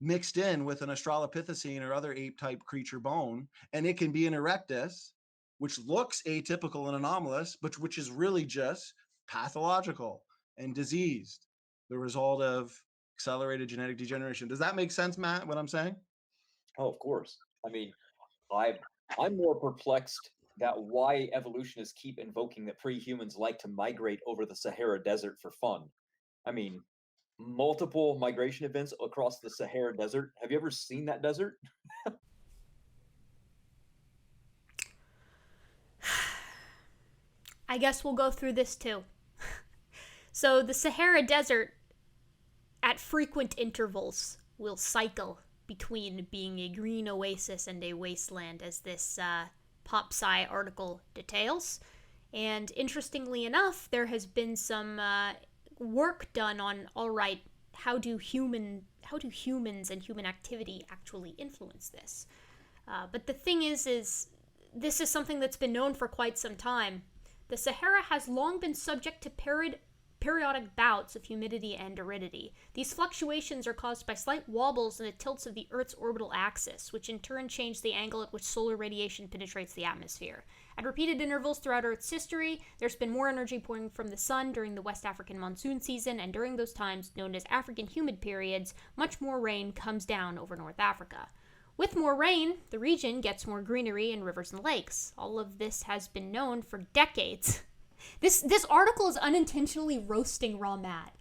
mixed in with an Australopithecine or other ape-type creature bone, and it can be an Erectus, which looks atypical and anomalous, but which is really just pathological and diseased, the result of accelerated genetic degeneration. Does that make sense, Matt, what I'm saying? Oh, of course. I mean, I'm more perplexed that why evolutionists keep invoking that pre-humans like to migrate over the Sahara Desert for fun. I mean, multiple migration events across the Sahara Desert. Have you ever seen that desert? I guess we'll go through this too. So the Sahara Desert, at frequent intervals, will cycle between being a green oasis and a wasteland, as this PopSci article details. And interestingly enough, there has been some work done on, all right, how do humans and human activity actually influence this? But the thing is this is something that's been known for quite some time. The Sahara has long been subject to periodic bouts of humidity and aridity. These fluctuations are caused by slight wobbles in the tilts of the Earth's orbital axis, which in turn change the angle at which solar radiation penetrates the atmosphere. At repeated intervals throughout Earth's history, there's been more energy pouring from the sun during the West African monsoon season, and during those times, known as African humid periods, much more rain comes down over North Africa. With more rain, the region gets more greenery and rivers and lakes. All of this has been known for decades. This article is unintentionally roasting raw Matt.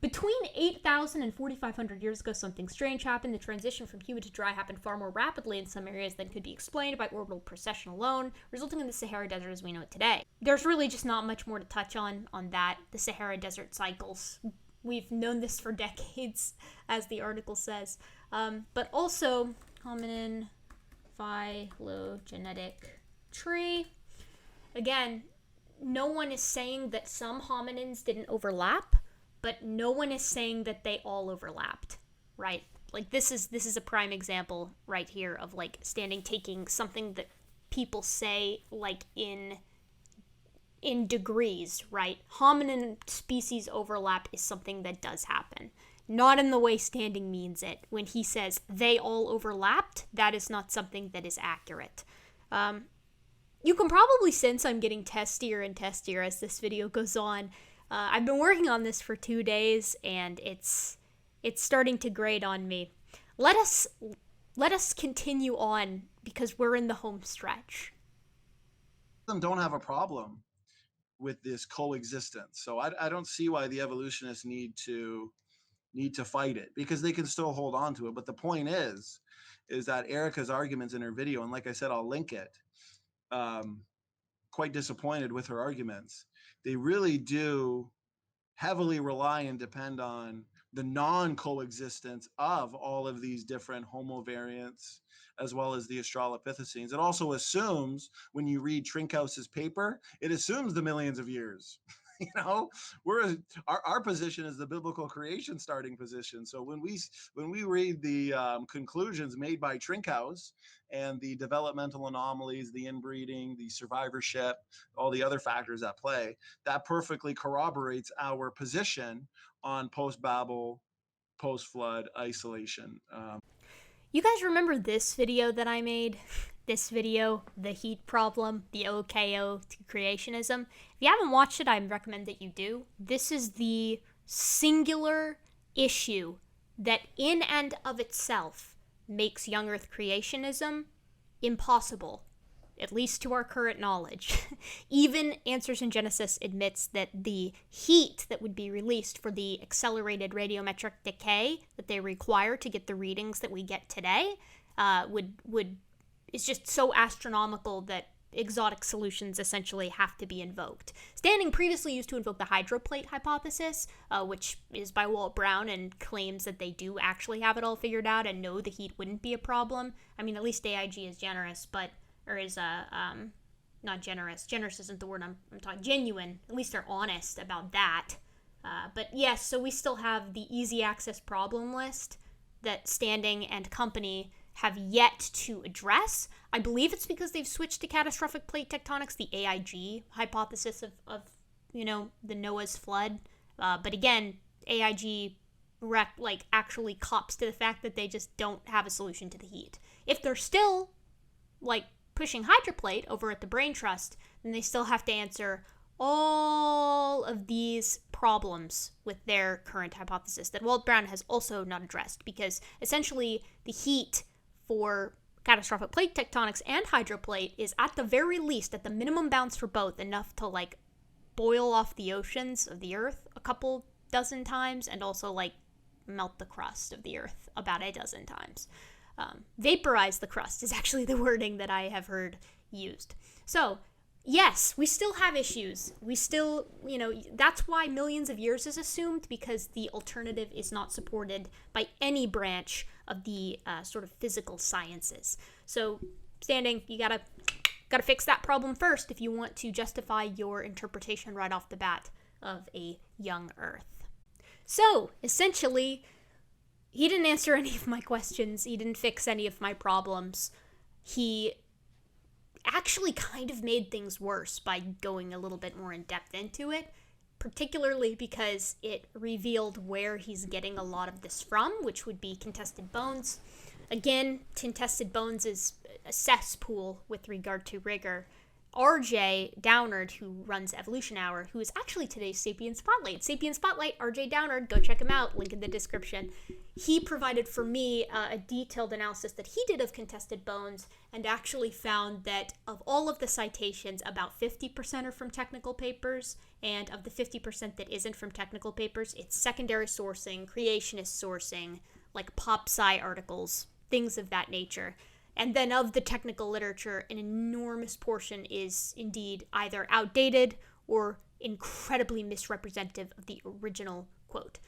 Between 8,000 and 4,500 years ago, something strange happened. The transition from humid to dry happened far more rapidly in some areas than could be explained by orbital precession alone, resulting in the Sahara Desert as we know it today. There's really just not much more to touch on that. The Sahara Desert cycles. We've known this for decades, as the article says. But also, hominin phylogenetic tree. Again, no one is saying that some hominins didn't overlap, but no one is saying that they all overlapped, right? Like this is a prime example right here of like taking something that people say like in degrees, right? Hominin species overlap is something that does happen. Not in the way Standing means it. When he says they all overlapped, that is not something that is accurate. You can probably sense I'm getting testier and testier as this video goes on. I've been working on this for 2 days, and it's starting to grate on me. Let us continue on, because we're in the home stretch. Don't have a problem with this coexistence, so I don't see why the evolutionists need to fight it, because they can still hold on to it. But the point is that Erica's arguments in her video, and like I said, I'll link it, quite disappointed with her arguments. They really do heavily rely and depend on the non-coexistence of all of these different Homo variants, as well as the Australopithecines. It also assumes, when you read Trinkaus's paper, it assumes the millions of years. You know, our position is the biblical creation starting position. So when we read the conclusions made by Trinkaus and the developmental anomalies, the inbreeding, the survivorship, all the other factors at play, that perfectly corroborates our position on post-Babel, post-flood isolation. You guys remember this video that I made? This video, the heat problem, the OKO to creationism. If you haven't watched it, I recommend that you do. This is the singular issue that in and of itself makes young earth creationism impossible, at least to our current knowledge. Even Answers in Genesis admits that the heat that would be released for the accelerated radiometric decay that they require to get the readings that we get today is just so astronomical that exotic solutions essentially have to be invoked. Standing previously used to invoke the hydroplate hypothesis, which is by Walt Brown, and claims that they do actually have it all figured out and know the heat wouldn't be a problem. I mean, at least AIG is generous, not generous. Generous isn't the word I'm talking. Genuine. At least they're honest about that. But yes, so we still have the easy access problem list that Standing and company have yet to address. I believe it's because they've switched to catastrophic plate tectonics, the AIG hypothesis of the Noah's flood. But again, AIG actually cops to the fact that they just don't have a solution to the heat. If they're still pushing hydroplate over at the Brain Trust, then they still have to answer all of these problems with their current hypothesis that Walt Brown has also not addressed, because essentially the heat for catastrophic plate tectonics and hydroplate is at the very least, at the minimum bounds for both, enough to boil off the oceans of the Earth a couple dozen times, and also melt the crust of the Earth about a dozen times. Vaporize the crust is actually the wording that I have heard used. So, yes, we still have issues. We still, that's why millions of years is assumed, because the alternative is not supported by any branch of the sort of physical sciences. So, standing, you gotta fix that problem first if you want to justify your interpretation right off the bat of a young Earth. So, essentially, he didn't answer any of my questions. He didn't fix any of my problems. He actually kind of made things worse by going a little bit more in depth into it, particularly because it revealed where he's getting a lot of this from, which would be contested bones. Again, contested bones is a cesspool with regard to rigor. RJ Downard, who runs Evolution Hour, who is actually today's Sapiens Spotlight. Sapiens Spotlight, RJ Downard, go check him out, link in the description. He provided for me a detailed analysis that he did of contested bones, and actually found that of all of the citations, about 50% are from technical papers, and of the 50% that isn't from technical papers, it's secondary sourcing, creationist sourcing, pop sci articles, things of that nature. And then of the technical literature, an enormous portion is indeed either outdated or incredibly misrepresentative of the original quote.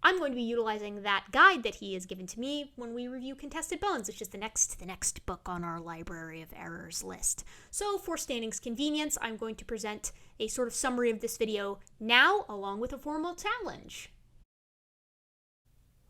I'm going to be utilizing that guide that he has given to me when we review Contested Bones, which is the next book on our Library of Errors list. So for standing's convenience, I'm going to present a sort of summary of this video now, along with a formal challenge.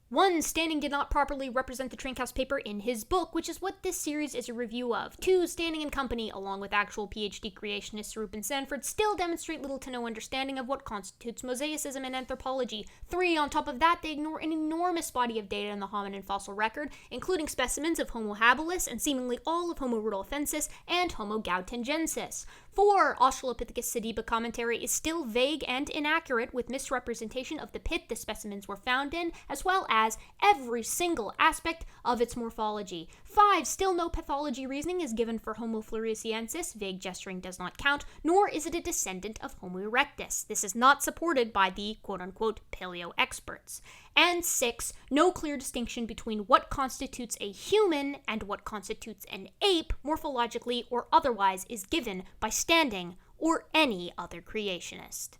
1. Standing did not properly represent the Trinkaus paper in his book, which is what this series is a review of. 2. Standing and company, along with actual PhD creationists Rupp and Sanford, still demonstrate little to no understanding of what constitutes mosaicism and anthropology. 3. On top of that, they ignore an enormous body of data in the hominin fossil record, including specimens of Homo habilis and seemingly all of Homo rudolfensis and Homo gautengensis. 4. Australopithecus Sediba commentary is still vague and inaccurate, with misrepresentation of the pit the specimens were found in, as well as every single aspect of its morphology. 5. Still no pathology reasoning is given for Homo floresiensis, vague gesturing does not count, nor is it a descendant of Homo erectus. This is not supported by the quote-unquote paleo experts. And 6. No clear distinction between what constitutes a human and what constitutes an ape, morphologically or otherwise, is given by Standing or any other creationist.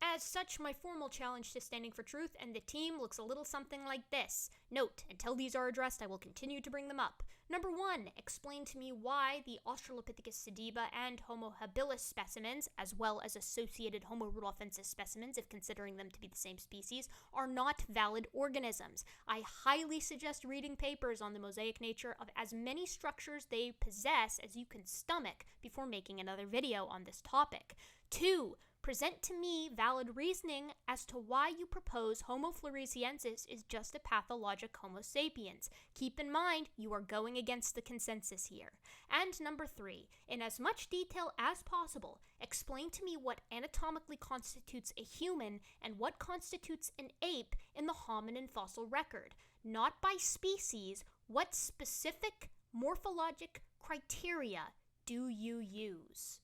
As such, my formal challenge to Standing for Truth and the team looks a little something like this. Note, until these are addressed, I will continue to bring them up. Number 1, explain to me why the Australopithecus Sediba and Homo habilis specimens, as well as associated Homo rudolfensis specimens, if considering them to be the same species, are not valid organisms. I highly suggest reading papers on the mosaic nature of as many structures they possess as you can stomach before making another video on this topic. 2. Present to me valid reasoning as to why you propose Homo floresiensis is just a pathologic Homo sapiens. Keep in mind, you are going against the consensus here. And number 3, in as much detail as possible, explain to me what anatomically constitutes a human and what constitutes an ape in the hominin fossil record. Not by species, what specific morphologic criteria do you use?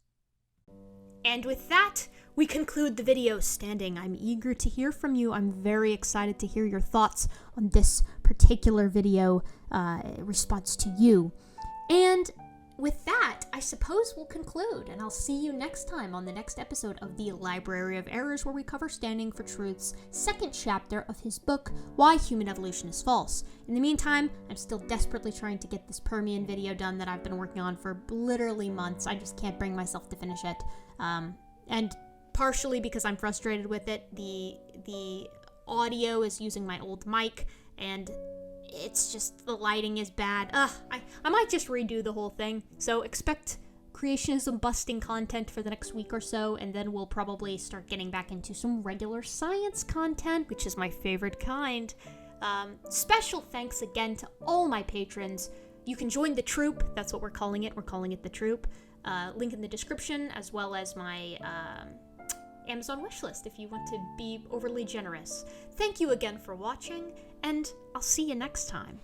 And with that, we conclude the video. Standing, I'm eager to hear from you. I'm very excited to hear your thoughts on this particular video response to you. And with that, I suppose we'll conclude, and I'll see you next time on the next episode of the Library of Errors, where we cover Standing for Truth's second chapter of his book, Why Human Evolution is False. In the meantime, I'm still desperately trying to get this Permian video done that I've been working on for literally months. I just can't bring myself to finish it. And partially because I'm frustrated with it, the audio is using my old mic, and it's just the lighting is bad. I might just redo the whole thing. So expect creationism busting content for the next week or so, and then we'll probably start getting back into some regular science content, which is my favorite kind. Special thanks again to all my patrons. You can join the troop. That's what we're calling it. We're calling it the troop. Link in the description, as well as my Amazon wishlist if you want to be overly generous. Thank you again for watching, and I'll see you next time.